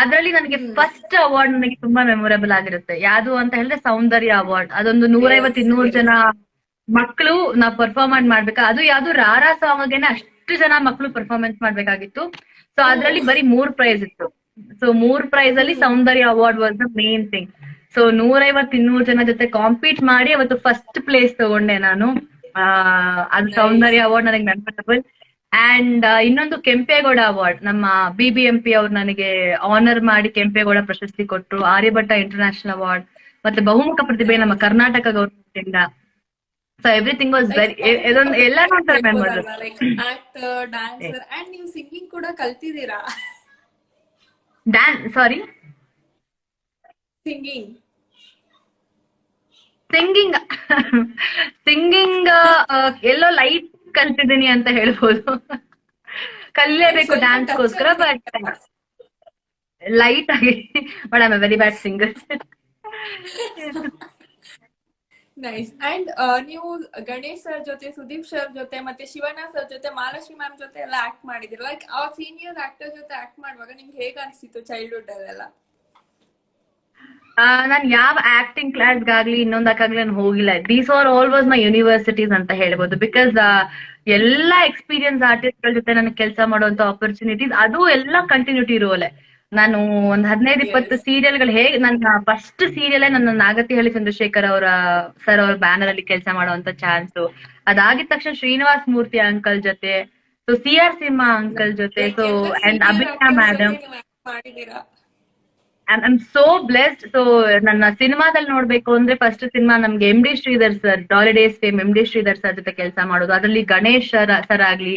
ಅದ್ರಲ್ಲಿ ನನಗೆ ಫಸ್ಟ್ ಅವಾರ್ಡ್ ನನಗೆ ತುಂಬಾ ಮೆಮೊರೇಬಲ್ ಆಗಿರುತ್ತೆ. ಯಾವುದು ಅಂತ ಹೇಳಿದ್ರೆ ಸೌಂದರ್ಯ ಅವಾರ್ಡ್. ಅದೊಂದು 150-200 ಜನ ಮಕ್ಕಳು ನಾವು ಪರ್ಫಾರ್ಮೆನ್ಸ್ ಮಾಡ್ಬೇಕಾ, ಅದು ಯಾವ್ದು ರಾರಾ ಸಾಂಗ್ಗೆನೆ ಅಷ್ಟು ಜನ ಮಕ್ಕಳು ಪರ್ಫಾರ್ಮೆನ್ಸ್ ಮಾಡ್ಬೇಕಾಗಿತ್ತು. ಸೊ ಅದ್ರಲ್ಲಿ ಬರೀ 3 ಪ್ರೈಸ್ ಇತ್ತು. ಸೊ 3 ಪ್ರೈಸ್ ಅಲ್ಲಿ Soundarya award was the main thing. So 150-200 ಜನ ಜೊತೆ ಕಾಂಪೀಟ್ ಮಾಡಿ ಅವತ್ತು ಫಸ್ಟ್ ಪ್ಲೇಸ್ ತಗೊಂಡೆ ನಾನು. ಅದು ಸೌಂದರ್ಯ ಅವಾರ್ಡ್ ನನಗೆ ಮೆಮೊರೇಬಲ್. ಅಂಡ್ ಇನ್ನೊಂದು ಕೆಂಪೇಗೌಡ ಅವಾರ್ಡ್, ನಮ್ಮ BBMP ಅವ್ರು ನನಗೆ ಆನರ್ ಮಾಡಿ ಕೆಂಪೇಗೌಡ ಪ್ರಶಸ್ತಿ ಕೊಟ್ಟರು. ಆರ್ಯಭಟ್ಟ ಇಂಟರ್ನ್ಯಾಷನಲ್ ಅವಾರ್ಡ್, ಮತ್ತೆ ಬಹುಮುಖ ಪ್ರತಿಭೆ ನಮ್ಮ ಕರ್ನಾಟಕ ಗೌರ್ಮೆಂಟ್ ಇಂದ. ಸೊ ಎವ್ರಿಥಿಂಗ್ ವಾಸ್ ವೆರಿ, ಇದೊಂದು ಎಲ್ಲ ನೋಡ್ತಾರೆ ಮೆಮೊರೇಬಲ್. ಆಕ್ಟರ್, ಡ್ಯಾನ್ಸರ್, ಅಂಡ್ ನೀವು ಸಿಂಗಿಂಗ್ ಕೂಡ ಕಲ್ತಿದ್ದೀರಾ? ಸಾರಿ, ಸಿಂಗಿಂಗ್ ಸಿಂಗಿಂಗ್ ಸಿಂಗಿಂಗ್ ಎಲ್ಲೋ ಲೈಟ್ ಕಲ್ತಿದ್ದೀನಿ ಅಂತ ಹೇಳ್ಬೋದು. ಕಲಿಯಬೇಕು ಡ್ಯಾನ್ಸ್ಗೋಸ್ಕರ, ಬಟ್ ಲೈಟ್ ಆಗಿ. But I am very bad singer. Nice. And ನೀವು ಗಣೇಶ್ ಸರ್ ಜೊತೆ, ಸುದೀಪ್ ಸರ್ ಜೊತೆ, ಮತ್ತೆ ಶಿವಣ್ಣ ಸರ್ ಜೊತೆ, ಮಹಾಲಕ್ಷ್ಮಿ ಮ್ಯಾಮ್ ಜೊತೆ ಎಲ್ಲ ಆಕ್ಟ್ ಮಾಡಿದಿರ. ಲೈಕ್ ಆ ಸೀನಿಯರ್ ಆಕ್ಟರ್ ಜೊತೆ ಆಕ್ಟ್ ಮಾಡುವಾಗ ನಿಮ್ಗೆ ಹೇಗೆ ಅನ್ಸಿತ್ತು ಚೈಲ್ಡ್ಹುಡ್ ಅಲ್ಲೆಲ್ಲ? ನಾನು ಯಾವ ಆಕ್ಟಿಂಗ್ ಕ್ಲಾಸ್ಗಾಗ್ಲಿ ಇನ್ನೊಂದಕ್ಕಾಗ್ಲಿ ನಾನು ಹೋಗಿಲ್ಲ. These are all was my universities ಅಂತ ಹೇಳ್ಬೋದು. ಬಿಕಾಸ್ ಎಲ್ಲಾ ಎಕ್ಸ್ಪೀರಿಯನ್ಸ್ ಆರ್ಟಿಸ್ಟ್ ಗಳ ಜೊತೆ ನನಗೆ ಕೆಲಸ ಮಾಡುವಂತ ಆಪರ್ಚುನಿಟೀಸ್, ಅದು ಎಲ್ಲ ಕಂಟಿನ್ಯೂಟಿ ರೋಲೆ. ನಾನು ಒಂದ್ 15-20 ಸೀರಿಯಲ್ಗಳು, ಹೇಗೆ ನನ್ನ ಫಸ್ಟ್ ಸೀರಿಯಲ್ ನನ್ನ ನಾಗತಿಹಳ್ಳಿ ಚಂದ್ರಶೇಖರ್ ಅವರ ಸರ್ ಅವ್ರ ಬ್ಯಾನರ್ ಅಲ್ಲಿ ಕೆಲಸ ಮಾಡುವಂತ ಚಾನ್ಸ್. ಅದಾಗಿದ ತಕ್ಷಣ ಶ್ರೀನಿವಾಸ್ ಮೂರ್ತಿ ಅಂಕಲ್ ಜೊತೆ, ಸೊ CR ಸಿಂಹ ಅಂಕಲ್ ಜೊತೆ, so and Abhinaya madam. I am so blessed. So ನನ್ನ ಸಿನಿಮಾದಲ್ಲಿ ನೋಡ್ಬೇಕು ಅಂದ್ರೆ ಫಸ್ಟ್ ಸಿನಿಮಾ ನಮ್ಗೆ MD ಶ್ರೀಧರ್ ಸರ್, ಡಾಲಿಡೇಸ್ ಫೇಮ್ MD ಶ್ರೀಧರ್ ಸರ್ ಜೊತೆ ಕೆಲಸ ಮಾಡೋದು. ಅದರಲ್ಲಿ ಗಣೇಶ್ ಸರ್ ಆಗ್ಲಿ,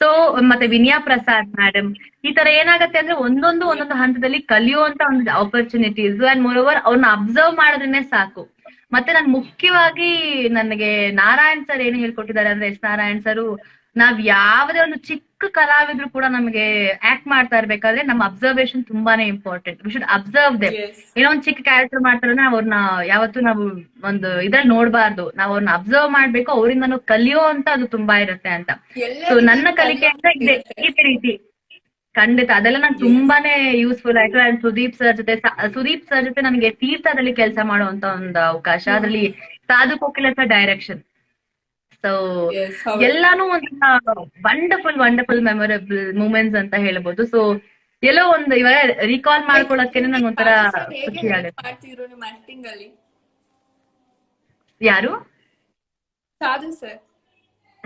ಸೊ ಮತ್ತೆ ವಿನಯಾ ಪ್ರಸಾದ್ ಮೇಡಮ್. ಈ ತರ ಏನಾಗತ್ತೆ ಅಂದ್ರೆ ಒಂದೊಂದು ಹಂತದಲ್ಲಿ ಕಲಿಯುವಂತ ಒಂದು ಆಪರ್ಚುನಿಟೀಸ್. ಅಂಡ್ ಮೋರ್ ಓವರ್ ಅವ್ರನ್ನ ಅಬ್ಸರ್ವ್ ಮಾಡಿದ್ರೇನೆ ಸಾಕು. ಮತ್ತೆ ನಾನು ಮುಖ್ಯವಾಗಿ ನನಗೆ ನಾರಾಯಣ್ ಸರ್ ಏನು ಹೇಳ್ಕೊಟ್ಟಿದ್ದಾರೆ ಅಂದ್ರೆ, S ನಾರಾಯಣ್ ಸರ್, ನಾವ್ ಯಾವ್ದೇ ಒಂದು ಚಿಕ್ಕ ಕಲಾವಿದ್ರು ಕೂಡ ನಮಗೆ ಆಕ್ಟ್ ಮಾಡ್ತಾ ಇರ್ಬೇಕಾದ್ರೆ ನಮ್ಮ ಅಬ್ಸರ್ವೇಷನ್ ತುಂಬಾನೇ important. We should observe them. ಏನೋ ಒಂದ್ ಚಿಕ್ಕ ಕ್ಯಾರೆಕ್ಟರ್ ಮಾಡ್ತಾರೆ, ಅವ್ರನ್ನ ಯಾವತ್ತು ನಾವು ಒಂದು ಇದ್ರಲ್ಲಿ ನೋಡ್ಬಾರ್ದು, ನಾವ್ ಅವ್ರನ್ನ ಅಬ್ಸರ್ವ್ ಮಾಡ್ಬೇಕು, ಅವರಿಂದ ನಾವು ಕಲಿಯೋ ಅಂತ ಅದು ತುಂಬಾ ಇರುತ್ತೆ ಅಂತ. ಸೊ ನನ್ನ ಕಲಿಕೆ ಅಂತ ಇದೇ ರೀತಿ ಖಂಡಿತ ಅದೆಲ್ಲ ನಂಗೆ ತುಂಬಾನೇ ಯೂಸ್ಫುಲ್ ಆಯ್ತು. ಅಂಡ್ ಸುದೀಪ್ ಸರ್ ಜೊತೆ ನನಗೆ ತೀರ್ಥದಲ್ಲಿ ಕೆಲಸ ಮಾಡುವಂತ ಒಂದು ಅವಕಾಶ, ಅದ್ರಲ್ಲಿ ಸಾಧು ಕೋಕಿಲ ಡೈರೆಕ್ಷನ್. ಸೊ ಎಲ್ಲಾನು ಒಂಥರ ವಂಡರ್ಫುಲ್ ಮೆಮೊರೇಬಲ್ ಮೂಮೆಂಟ್ಸ್ ಅಂತ ಹೇಳ್ಬೋದು. ಸೊ ಎಲ್ಲೋ ಒಂದು ಇವಾಗ ರೀಕಾಲ್ ಮಾಡ್ಕೊಳಕ್ಕೆ ನಂಗೆ ಒಂಥರ ಖುಷಿ ಆಗುತ್ತೆ. ಯಾರು?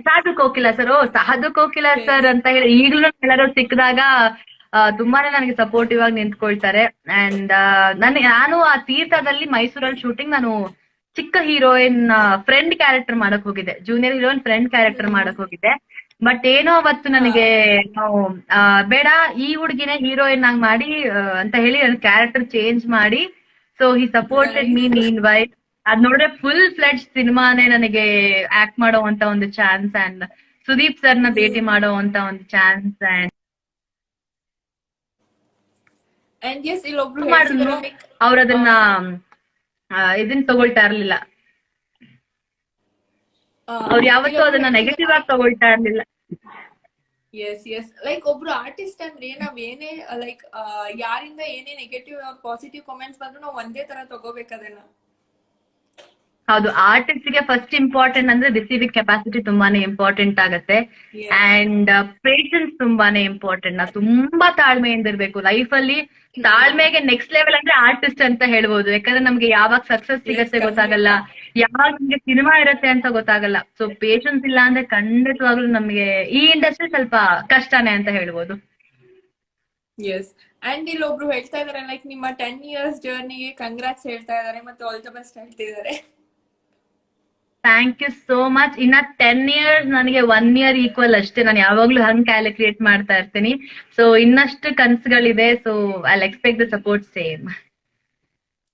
ಸಾಧು ಕೋಕಿಲ ಸರ್. ಸಾಧು ಕೋಕಿಲ ಸರ್ ಅಂತ ಹೇಳಿ ಈಗಲೂ ಎಲ್ಲರೂ ಸಿಕ್ಕಿದಾಗ ತುಂಬಾನೇ ನನಗೆ ಸಪೋರ್ಟಿವ್ ಆಗಿ ನಿಂತ್ಕೊಳ್ತಾರೆ. ಅಂಡ್ ನಾನು ಆ ತೀರ್ಥದಲ್ಲಿ ಮೈಸೂರಲ್ಲಿ ಶೂಟಿಂಗ್, ನಾನು ಚಿಕ್ಕ ಹೀರೋಯಿನ್ ಫ್ರೆಂಡ್ ಕ್ಯಾರೆಕ್ಟರ್ ಮಾಡಕ್ ಹೋಗಿದ್ದೆ, ಜೂನಿಯರ್ ಹೀರೋಯಿನ್ ಫ್ರೆಂಡ್ ಕ್ಯಾರೆಕ್ಟರ್ ಮಾಡಕ್ ಹೋಗಿದ್ದೆ. ಬಟ್ ಏನೋ ಅವತ್ತು ನನಗೆ ಬೇಡ, ಈ ಹುಡುಗಿನೇ ಹೀರೋಯಿನ್ ಆಗಿ ಮಾಡಿ ಅಂತ ಹೇಳಿ ನನ್ನ ಕ್ಯಾರೆಕ್ಟರ್ ಚೇಂಜ್ ಮಾಡಿ, so he supported me mean why. ಅದ್ ನೋಡ್ರೆ ಫುಲ್ ಫ್ಲೆಡ್ಜ್ ಸಿನಿಮಾನೇ ನನಗೆ ಆಕ್ಟ್ ಮಾಡುವಂತ ಒಂದು ಚಾನ್ಸ್, ಅಂಡ್ ಸುದೀಪ್ ಸರ್ ನ ಭೇಟಿ ಮಾಡುವಂತ ಒಂದು ಚಾನ್ಸ್. ಮಾಡಿದ್ರು ಅವ್ರದನ್ನ ಇದನ್ ತಗೊಳ್ತಾ ಇರ್ಲಿಲ್ಲ, ಅವ್ರು ಯಾವತ್ತೂ ಅದನ್ನ ನೆಗೆಟಿವ್ ಆಗಿ ತಗೊಳ್ತಾ ಇರ್ಲಿಲ್ಲ. ಎಸ್ ಎಸ್ ಲೈಕ್ ಒಬ್ರು ಆರ್ಟಿಸ್ಟ್ ಅಂದ್ರೆ ನಾವ್ ಏನೇ ಲೈಕ್ ಯಾರಿಂದ ಏನೇ ನೆಗೆಟಿವ್ ಪಾಸಿಟಿವ್ ಕಾಮೆಂಟ್ಸ್ ಬಂದ್ರು ನಾವು ಒಂದೇ ತರ ತಗೋಬೇಕು ಅದನ್ನ. ಹೌದು, ಆರ್ಟಿಸ್ಟ್ ಗೆ ಫಸ್ಟ್ ಇಂಪಾರ್ಟೆಂಟ್ ಅಂದ್ರೆ ರಿಸೀವಿಂಗ್ ಕೆಪಾಸಿಟಿ ತುಂಬಾನೇ ಇಂಪಾರ್ಟೆಂಟ್ ಆಗತ್ತೆ. ಎಸ್ ಅಂಡ್ ಪೇಷನ್ಸ್ ತುಂಬಾನೇ ಇಂಪಾರ್ಟೆಂಟ್. ನಾವು ತುಂಬಾ ತಾಳ್ಮೆಯಿಂದ ಇರ್ಬೇಕು ಲೈಫ್ ಅಲ್ಲಿ. ತಾಳ್ಮೆಗೆ ನೆಕ್ಸ್ಟ್ ಲೆವೆಲ್ ಅಂದ್ರೆ ಆರ್ಟಿಸ್ಟ್ ಅಂತ ಹೇಳ್ಬೋದು. ಯಾಕಂದ್ರೆ ನಮ್ಗೆ ಯಾವಾಗ ಸಕ್ಸಸ್ ಎಸ್ ಸಿಗತ್ತೆ ಖಂಡಿತ. ಗೊತ್ತಾಗಲ್ಲ, ಯಾವಾಗ ನಮ್ಗೆ ಸಿನಿಮಾ ಇರತ್ತೆ ಅಂತ ಗೊತ್ತಾಗಲ್ಲ. ಸೊ ಪೇಷನ್ಸ್ ಇಲ್ಲ ಅಂದ್ರೆ ಖಂಡಿತವಾಗ್ಲೂ ನಮ್ಗೆ ಈ ಇಂಡಸ್ಟ್ರಿ ಸ್ವಲ್ಪ ಕಷ್ಟನೇ ಅಂತ ಹೇಳ್ಬೋದು. ಎಸ್ ಅಂಡ್ ಇಲ್ಲಿ ಒಬ್ರು ಹೇಳ್ತಾ ಇದಾರೆ ಲೈಕ್ ನಿಮ್ಮ 10 years ಜರ್ನಿಗೆ ಕಂಗ್ರಾಟ್ಸ್ ಹೇಳ್ತಾ ಇದಾರೆ ಮತ್ತೆ ಆಲ್ ದ ಬೆಸ್ಟ್ ಹೇಳ್ತಿದ್ದಾರೆ. Thank you so much. ಇನ್ನ 10 years ನನಗೆ 1 year ಈಕ್ವಲ್ ಅಷ್ಟೇ. ನಾನು ಯಾವಾಗ್ಲೂ ಹಂಗ್ ಕ್ಯಾಲ್ಕುಲೇಟ್ ಮಾಡ್ತಾ ಇರ್ತೀನಿ. ಸೊ ಇನ್ನಷ್ಟು ಕನ್ಸುಗಳಿದೆ. So I expect the support same.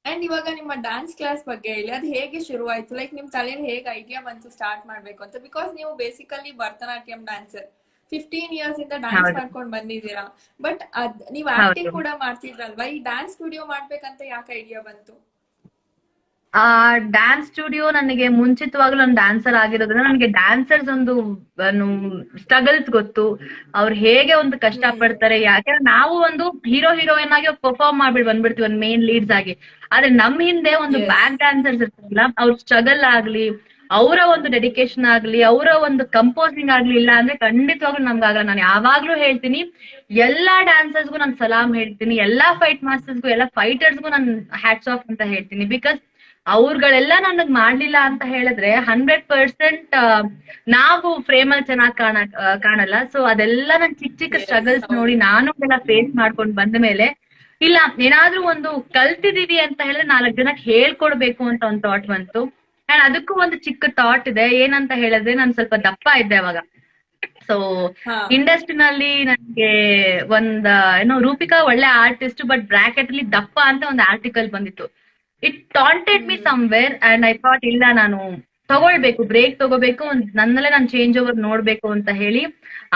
And ಇವಾಗ ನಿಮ್ಮ ಡ್ಯಾನ್ಸ್ ಕ್ಲಾಸ್ ಬಗ್ಗೆ ಹೇಳಿ, ಅದು ಹೇಗೆ ಶುರುವಾಯ್ತು? ಲೈಕ್ ನಿಮ್ ತಲೆಯಲ್ಲಿ ಹೇಗೆ ಐಡಿಯಾ ಬಂತು ಸ್ಟಾರ್ಟ್ ಮಾಡ್ಬೇಕು ಅಂತ? ಬಿಕಾಸ್ ನೀವು ಬೇಸಿಕಲಿ ಭರತನಾಟ್ಯಂ ಡ್ಯಾನ್ಸರ್, 15 years ಇಂದ ಡ್ಯಾನ್ಸ್ ಹೌದು, ಮಾಡ್ಕೊಂಡು ಬಂದಿದ್ದೀರಾ. ಬಟ್ ನೀವು ಹೌದು. ಆಕ್ಟಿಂಗ್ ಕೂಡ ಮಾಡ್ತಿದ್ರಲ್ವಾ, ಈ ಡ್ಯಾನ್ಸ್ ಸ್ಟುಡಿಯೋ ಮಾಡ್ಬೇಕಂತ ಯಾಕೆ ಐಡಿಯಾ ಬಂತು? ಡ್ಯಾನ್ಸ್ ಸ್ಟುಡಿಯೋ ನನಗೆ ಮುಂಚಿತವಾಗ್ಲೂ ನಾನು ಡ್ಯಾನ್ಸರ್ ಆಗಿರೋದ್ರಿಂದ ನನಗೆ ಡ್ಯಾನ್ಸರ್ಸ್ ಒಂದು ಸ್ಟ್ರಗಲ್ಸ್ ಗೊತ್ತು. ಅವ್ರು ಹೇಗೆ ಒಂದು ಕಷ್ಟ ಪಡ್ತಾರೆ. ಯಾಕಂದ್ರೆ ನಾವು ಒಂದು ಹೀರೋಯಿನ್ ಆಗಿ ಪರ್ಫಾರ್ಮ್ ಮಾಡ್ಬಿಟ್ಟು ಬಂದ್ಬಿಡ್ತೀವಿ ಒಂದು ಮೇನ್ ಲೀಡ್ಸ್ ಆಗಿ. ಆದ್ರೆ ನಮ್ ಹಿಂದೆ ಒಂದು ಎಸ್ ಬ್ಯಾಕ್ ಡ್ಯಾನ್ಸರ್ಸ್ ಇರ್ತಾರಲ್ಲ, ಅವ್ರ ಸ್ಟ್ರಗಲ್ ಆಗ್ಲಿ, ಅವರ ಒಂದು ಡೆಡಿಕೇಶನ್ ಆಗ್ಲಿ, ಅವರ ಒಂದು ಕಂಪೋಸಿಂಗ್ ಆಗ್ಲಿ ಇಲ್ಲ ಅಂದ್ರೆ ಖಂಡಿತವಾಗ್ಲೂ ನಮ್ಗಾಗಲ್ಲ. ನಾನು ಯಾವಾಗ್ಲೂ ಹೇಳ್ತೀನಿ, ಎಲ್ಲಾ ಡ್ಯಾನ್ಸರ್ಸ್ಗೂ ನಾನು ಸಲಾಮ್ ಹೇಳ್ತೀನಿ, ಎಲ್ಲಾ ಫೈಟ್ ಮಾಸ್ಟರ್ಸ್ಗೂ, ಎಲ್ಲಾ ಫೈಟರ್ಸ್ಗೂ ನಾನು ಹ್ಯಾಟ್ಸ್ ಆಫ್ ಅಂತ ಹೇಳ್ತೀನಿ. ಬಿಕಾಸ್ ಅವ್ರುಗಳೆಲ್ಲ ನನಗ್ ಮಾಡ್ಲಿಲ್ಲ ಅಂತ ಹೇಳಿದ್ರೆ 100% ನಾವು ಫ್ರೇಮ್ ಅಲ್ಲಿ ಚೆನ್ನಾಗಿ ಕಾಣಲ್ಲ. ಸೊ ಅದೆಲ್ಲ ನನ್ ಚಿಕ್ಕ ಚಿಕ್ಕ ಎಸ್ ಸ್ಟ್ರಗಲ್ಸ್ ಹೌದು. ನೋಡಿ ನಾನು ಎಲ್ಲ ಫೇಸ್ ಮಾಡ್ಕೊಂಡು ಬಂದ ಮೇಲೆ, ಇಲ್ಲ ಏನಾದ್ರೂ ಒಂದು ಕಲ್ತಿದೀವಿ ಅಂತ ಹೇಳಿದ್ರೆ 4 ಜನಕ್ಕೆ ಹೇಳ್ಕೊಡ್ಬೇಕು ಅಂತ ಒಂದು ಥಾಟ್ ಬಂತು. ಅಂಡ್ ಅದಕ್ಕೂ ಒಂದು ಚಿಕ್ಕ ಥಾಟ್ ಇದೆ. ಏನಂತ ಹೇಳಿದ್ರೆ, ನಾನು ಸ್ವಲ್ಪ ದಪ್ಪ ಇದ್ದೆ ಅವಾಗ. ಸೊ ಹಾ ಇಂಡಸ್ಟ್ರಿನಲ್ಲಿ ನನಗೆ ಏನೋ ರೂಪಿಕಾ ಒಳ್ಳೆ ಆರ್ಟಿಸ್ಟ್ ಬಟ್ ಬ್ರಾಕೆಟ್ ಅಲ್ಲಿ ದಪ್ಪ ಅಂತ ಒಂದು ಆರ್ಟಿಕಲ್ ಬಂದಿತ್ತು. It taunted me somewhere and I thought ಇಲ್ಲ, ನಾನು ತಗೊಳ್ಬೇಕು, ಬ್ರೇಕ್ ತಗೋಬೇಕು, ನನ್ನಲ್ಲೇ ನಾನು ಚೇಂಜ್ ಓವರ್ ನೋಡ್ಬೇಕು ಅಂತ ಹೇಳಿ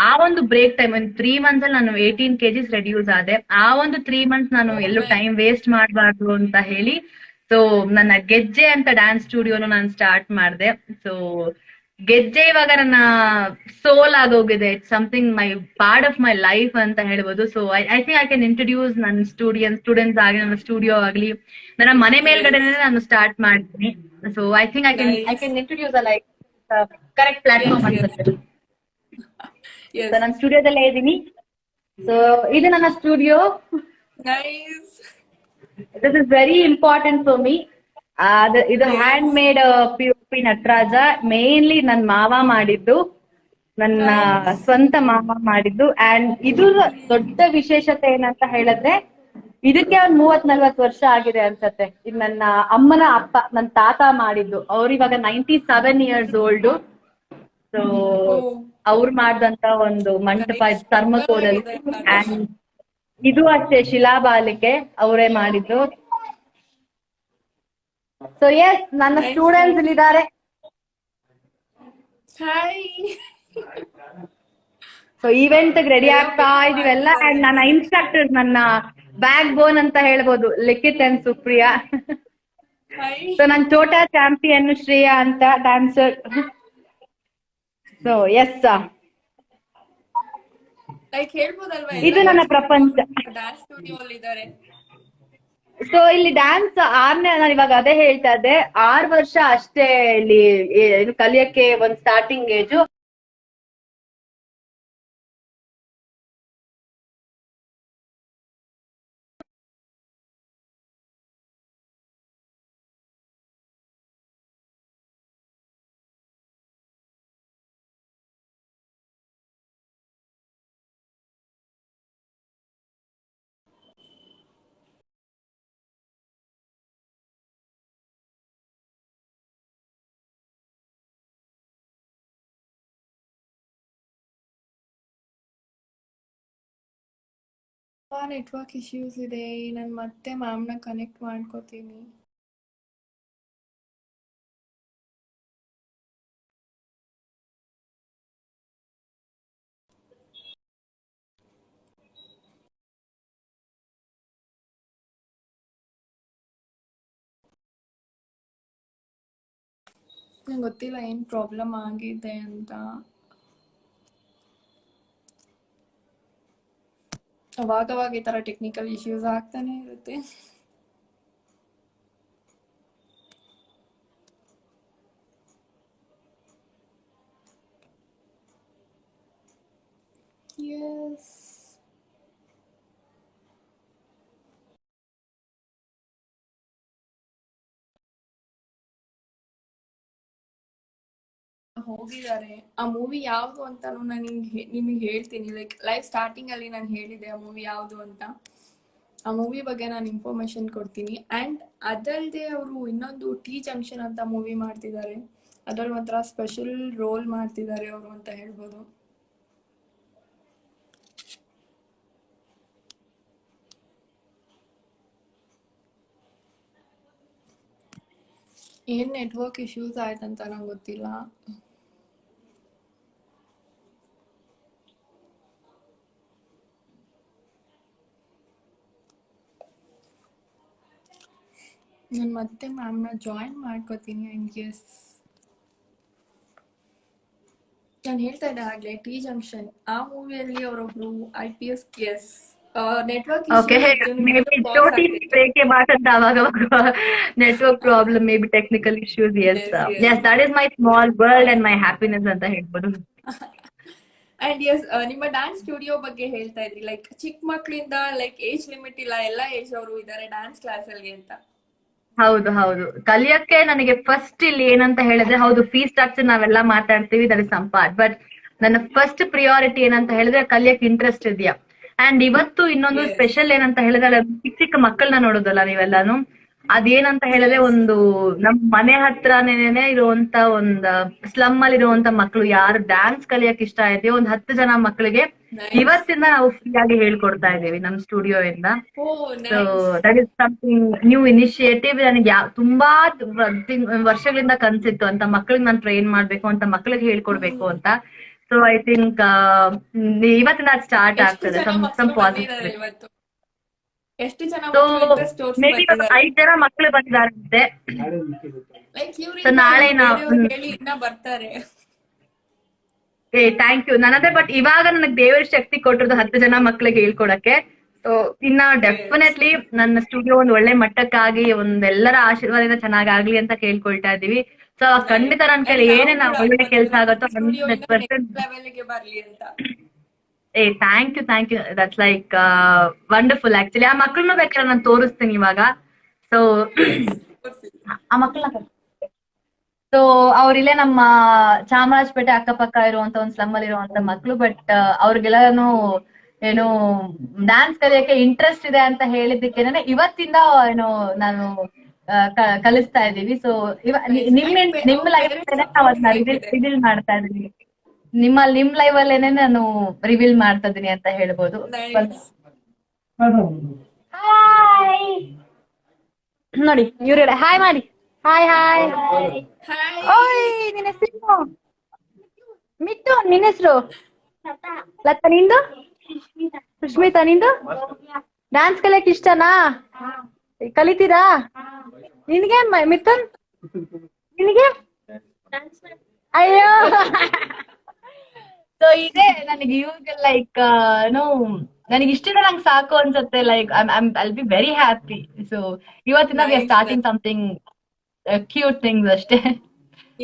ಆ ಒಂದು ಬ್ರೇಕ್ ಟೈಮ್ ಒಂದು 3 months ಅಲ್ಲಿ ನಾನು 18 kgs ರೆಡ್ಯೂಸ್ ಆದೆ. ಆ ಒಂದು 3 months ನಾನು ಎಲ್ಲೂ ಟೈಮ್ ವೇಸ್ಟ್ ಮಾಡಬಾರ್ದು ಅಂತ ಹೇಳಿ, ಸೊ ನನ್ನ ಗೆಜ್ಜೆ ಅಂತ ಡ್ಯಾನ್ಸ್ ಸ್ಟುಡಿಯೋನು ನಾನು ಸ್ಟಾರ್ಟ್ ಮಾಡಿದೆ. ಸೊ ಗೆಜ್ಜೆ ಇವಾಗ ನನ್ನ ಸೋಲ್ ಆಗೋಗಿದೆ. It's something my part of my life ಅಂತ ಹೇಳ್ಬೋದು. So I think I can introduce ನನ್ನ ಸ್ಟೂಡೆಂಟ್ಸ್ ಆಗಲಿ, ನನ್ನ ಸ್ಟುಡಿಯೋ ಆಗಲಿ, ನನ್ನ ಮನೆ ಮೇಲ್ಗಡೆನೆ ಎಸ್ ನಾನು ಸ್ಟಾರ್ಟ್ ಮಾಡ್ತೀನಿ. So I think I nice. Can introduce like correct platform yes yes ಅನ್ಸುತ್ತೆ. ಸೊ ಎಸ್ ನಾನು ಸ್ಟುಡಿಯೋದಲ್ಲೇ ಇದ್ದೀನಿ. ಸೊ ಇದು ನನ್ನ studio. Nice. This is very important for me. ಇದು hand yes made P Nataraja. Mainly ನನ್ನ ಮಾವ ಮಾಡಿದ್ದು, ನನ್ನ ನೈಸ್. ಸ್ವಂತ ಮಾವ ಮಾಡಿದ್ದು. ಅಂಡ್ ಇದು ದೊಡ್ಡ ವಿಶೇಷತೆ ಏನಂತ ಹೇಳಿದ್ರೆ, ಇದಕ್ಕೆ ಒಂದ್ 30-40 ವರ್ಷ ಆಗಿದೆ ಅನ್ಸತ್ತೆ. ಇದು ನನ್ನ ಅಮ್ಮನ ಅಪ್ಪ, ನನ್ನ ತಾತ ಮಾಡಿದ್ದು. ಅವ್ರು ಇವಾಗ 97 years old. ಸೊ ಓ ಅವ್ರು ಮಾಡ್ದಂತ ಒಂದು ಮಂಟಪ ನೈಸ್, ಇದು ಸಕ್ಕತ್ ಥರ್ಮಕೋಲಲ್ಲಿ. ಆಗಿದೆ ಅದು. ಅಂಡ್ ಇದು ಅಷ್ಟೇ ಶಿಲಾಬಾಲಿಕೆ ಅವರೇ ಮಾಡಿದ್ದು. ಸೊ ಎಸ್, ನನ್ನ ನೈಸ್ ಸ್ಟೂಡೆಂಟ್ಸ್ ನೈಸ್. ಇಲ್ಲಿದ್ದಾರೆ. ಹಾಯ್. ಸೊ ಇವೆಂಟ್ ರೆಡಿ ಎಲ್ಲ ಆಗ್ತಾ ವೇಟ್ ಇದೀವೆಲ್ಲ. ಮಾಡ್ತಿದ್ದಾರೆ. ಅಂಡ್ ನನ್ನ ಇನ್ಸ್ಟ್ರಕ್ಟರ್ಸ್, ನನ್ನ ಬ್ಯಾಕ್ ಬೋನ್ ಅಂತ ಹೇಳ್ಬೋದು, ಲಿಖಿತ್ ಅಂಡ್ ಸುಪ್ರಿಯಾ. ಹಾಯ್. ಸೊ ನನ್ ಚೋಟಾ ಚಾಂಪಿಯನ್ ಶ್ರೇಯಾ ಅಂತ ಡ್ಯಾನ್ಸರ್. ಸೊ ಎಸ್, ಲೈಕ್ ಹೇಳ್ಬೋದಲ್ವಾ ಇದು ನನ್ನ ಪ್ರಪಂಚ. ಡ್ಯಾನ್ಸ್ ಸ್ಟುಡಿಯೋ ಅಲ್ಲಿ ಇದ್ದಾರೆ. ಸೊ ಇಲ್ಲಿ ಡ್ಯಾನ್ಸ್ ನಾನು ಇವಾಗ ಅದೇ ಹೇಳ್ತಾ ಇದ್ದೆ, 6 ವರ್ಷ ಅಷ್ಟೇ ಇಲ್ಲಿ ಕಲಿಯಕ್ಕೆ ಒಂದು ಸ್ಟಾರ್ಟಿಂಗ್ ಏಜು. ನೆಟ್ವರ್ಕ್ ಇಶ್ಯೂಸ್ ಇದೆ, ನಾನು ಮತ್ತೆ ಮ್ಯಾಮ್ನ ಕನೆಕ್ಟ್ ಮಾಡ್ಕೋತೀನಿ. ನಂಗೆ ಗೊತ್ತಿಲ್ಲ ಏನು ಪ್ರಾಬ್ಲಮ್ ಆಗಿದೆ ಅಂತ. ಅವಾಗವಾಗ ಈ ತರ ಟೆಕ್ನಿಕಲ್ ಇಶ್ಯೂಸ್ ಆಗ್ತಾನೆ ಇರುತ್ತೆ. ಎಸ್, ಹೋಗಿದ್ದಾರೆ. ಆ ಮೂವಿ ಯಾವ್ದು ಅಂತಾನು ನಾನು ನಿಮಗೆ ಹೇಳ್ತೀನಿ. ಲೈವ್ ಸ್ಟಾರ್ಟಿಂಗ್ ಅಲ್ಲಿ ನಾನು ಹೇಳಿದೆ ಆ ಮೂವಿ ಯಾವ್ದು ಅಂತ. ಆ ಮೂವಿ ಬಗ್ಗೆ ನಾನು ಇನ್ಫಾರ್ಮೇಶನ್ ಕೊಡ್ತೀನಿ. ಅಂಡ್ ಅದಲ್ಲದೆ ಅವರು ಇನ್ನೊಂದು ಟಿ ಜಂಕ್ಷನ್ ಅಂತ ಮೂವಿ ಮಾಡ್ತಿದ್ದಾರೆ. ಅದ್ರಲ್ಲಿ ಒಂಥರ ಸ್ಪೆಷಲ್ ರೋಲ್ ಮಾಡ್ತಿದ್ದಾರೆ ಅವರು ಅಂತ ಹೇಳ್ಬೋದು. ಏನ್ ನೆಟ್ವರ್ಕ್ ಇಶ್ಯೂಸ್ ಆಯ್ತಂತ ನಂಗೆ ಗೊತ್ತಿಲ್ಲ. ನಾನು ಮತ್ತೆ ಮ್ಯಾಮ್ನ ಜಾಯಿನ್ ಮಾಡ್ಕೋತೀನಿ. ಅಂಡ್ ಎಸ್, ನಾನು ಹೇಳ್ತಾ ಇದ್ದೆ ಆಗ್ಲೇ ಟಿ ಜಂಕ್ಷನ್ ಆ ಮೂವಿಯಲ್ಲಿ ಅವರೊಬ್ರು IPS. Yes, network okay, maybe ಟೋಟಿ ಬ್ರೇಕ್ ಮಾತಂತ ಅವಾಗ network problem, maybe technical issues. Yes yes, that is my small world and my happiness ಅಂತ ಹೇಳ್ಬೋದು. ಅಂಡ್ ಎಸ್, ನಿಮ್ಮ ಡ್ಯಾನ್ಸ್ ಸ್ಟುಡಿಯೋ ಬಗ್ಗೆ ಹೇಳ್ತಾ ಇದ್ರಿ. ಚಿಕ್ಕ ಮಕ್ಕಳಿಂದ ಏಜ್ ಲಿಮಿಟ್ ಇಲ್ಲ, ಎಲ್ಲ ಏಜ್ ಅವರು ಇದ್ದಾರೆ ಡ್ಯಾನ್ಸ್ ಕ್ಲಾಸ್ ಅಲ್ಲಿ ಅಂತ. ಹೌದು ಹೌದು, ಕಲಿಯಕ್ಕೆ ನನಗೆ ಫಸ್ಟ್ ಇಲ್ಲಿ ಏನಂತ ಹೇಳಿದ್ರೆ, ಹೌದು ಫೀಸ್ ಸ್ಟ್ರಕ್ಚರ್ ನಾವೆಲ್ಲ ಮಾತಾಡ್ತೀವಿ, that is some part, but ನನ್ನ ಫಸ್ಟ್ ಪ್ರಿಯಾರಿಟಿ ಏನಂತ ಹೇಳಿದ್ರೆ ಕಲಿಯಕ್ಕೆ ಇಂಟ್ರೆಸ್ಟ್ ಇದೆಯಾ. ಅಂಡ್ ಇವತ್ತು ಇನ್ನೊಂದು ಸ್ಪೆಷಲ್ ಏನಂತ ಹೇಳಿದ್ರೆ, ಚಿಕ್ಕ ಚಿಕ್ಕ ಮಕ್ಕಳನ್ನ ನೋಡೋದಲ್ಲ ನೀವೆಲ್ಲಾನು, ಅದೇನಂತ ಹೇಳಿದ್ರೆ ಒಂದು ನಮ್ ಮನೆ ಹತ್ರನೇನೆ ಇರುವಂತ ಒಂದ್ ಸ್ಲಮ್ ಅಲ್ಲಿ ಇರುವಂತ ಮಕ್ಕಳು ಯಾರು ಡ್ಯಾನ್ಸ್ ಕಲಿಯಕ್ ಇಷ್ಟ ಇದೆಯೋ ಒಂದ್ 10 ಜನ ಮಕ್ಕಳಿಗೆ ಇವತ್ತಿಂದ ನಾವು ಫ್ರೀ ಆಗಿ ಹೇಳ್ಕೊಡ್ತಾ ಇದೀವಿ ನಮ್ ಸ್ಟುಡಿಯೋ ಇಂದ. So that is something new initiative. ನನಗೆ ತುಂಬಾ ವರ್ಷಗಳಿಂದ ಕನ್ಸಿತ್ತು ಅಂತ ಮಕ್ಳಿಗೆ ನಾನು ಟ್ರೈನ್ ಮಾಡ್ಬೇಕು ಅಂತ, ಮಕ್ಳಿಗೆ ಹೇಳ್ಕೊಡ್ಬೇಕು ಅಂತ. ಸೊ ಐ ಥಿಂಕ್ ಇವತ್ತಿನ ಸ್ಟಾರ್ಟ್ ಆಗ್ತದೆ ಸಮ್ ಪಾಸಿಟಿವ್. ಎಷ್ಟು ಜನ ಸೊ ಮೇ ಬಿ 5 ಜನ ಮಕ್ಳು ಬಂದಿದಾರಂತೆ. ಸೊ ನಾಳೆ ನಾವು ಬರ್ತಾರೆ. ಥ್ಯಾಂಕ್ ಯು ನನ್ನದೇ, ಬಟ್ ಇವಾಗ ನನಗೆ ದೇವರ ಶಕ್ತಿ ಕೊಟ್ಟಿರೋದು 10 ಜನ ಮಕ್ಳಿಗೆ ಹೇಳ್ಕೊಡಕ್ಕೆ. ಸೊ ಇನ್ನ ಡೆಫಿನೆಟ್ಲಿ ನನ್ನ ಸ್ಟುಡಿಯೋ ಒಂದ್ ಒಳ್ಳೆ ಮಟ್ಟಕ್ಕಾಗಿ ಒಂದೆಲ್ಲರ ಆಶೀರ್ವಾದದಿಂದ ಚೆನ್ನಾಗಾಗ್ಲಿ ಅಂತ ಕೇಳ್ಕೊಳ್ತಾ ಇದೀವಿ. ಸೊ ಖಂಡಿತ ನನ್ ಕೈಲಿ ಏನೇ ನಾವು ಒಳ್ಳೆ ಕೆಲಸ ಆಗತ್ತೋ 100%. Thank you, that's like wonderful actually. ಆ ಮಕ್ಳನ್ನ ಬೇಕಾದ್ರೆ ನಾನು ತೋರಿಸ್ತೀನಿ ಇವಾಗ. ಸೊ ಆ ಮಕ್ಕಳನ್ನ, ಸೊ ಅವ್ರಿಲ್ಲೇ ನಮ್ಮ ಚಾಮರಾಜಪೇಟೆ ಅಕ್ಕಪಕ್ಕ ಇರುವಂತ ಒಂದ್ ಸ್ಲಮ್ ಅಲ್ಲಿ ಇರುವಂತ ಮಕ್ಳು, ಬಟ್ ಅವ್ರಿಗೆಲ್ಲಾನು ಏನು ಡ್ಯಾನ್ಸ್ ಕಲಿಯಕ್ಕೆ ಇಂಟ್ರೆಸ್ಟ್ ಇದೆ ಅಂತ ಹೇಳಿದ್ದಕ್ಕೆ ಇವತ್ತಿಂದ ಏನು ನಾನು ಕಲಿಸ್ತಾ ಇದೀವಿ. ಸೊ ನಿಮ್ ಲೈವ್ ನಾವು ಅದನ್ನ ರಿವೀಲ್ ಮಾಡ್ತಾ ಇದೀನಿ. ನಿಮ್ ಲೈವ್ ಅಲ್ಲೇನೆ ನಾನು ರಿವೀಲ್ ಮಾಡ್ತಾ ಇದೀನಿ ಅಂತ ಹೇಳ್ಬೋದು. ಹಾಯ್ ನೋಡಿ, ಇವ್ರ ಹಾಯ್ ಮಾಡಿ. Hi hi. ಓಯ್, ನಿನ್ನ ಹೆಸರು ಮಿಟ್ಟು, ನಿನ್ನ ಹೆಸರು ಲತಾ, ನಿಂದು ಸುಷ್ಮಿತಾ, ನಿಂದು ಡ್ಯಾನ್ಸ್ ಕಲಿಯಕ್ ಇಷ್ಟನಾ? ಕಲಿತೀರಾ? ನಿನ್ಗೆ ಮಿಥುನ್, ನಿನಗೆ? ಅಯ್ಯೋ, ಸೊ ಇದೆ ನನಗೆ ಇವಾಗ ಲೈಕ್ ನನಗೆ ಇಷ್ಟಿದೆ ನಂಗೆ ಸಾಕು ಅನ್ಸುತ್ತೆ. Like I be very happy. So ಇವತ್ತಿನ we are starting something cute things ಅಷ್ಟೇ.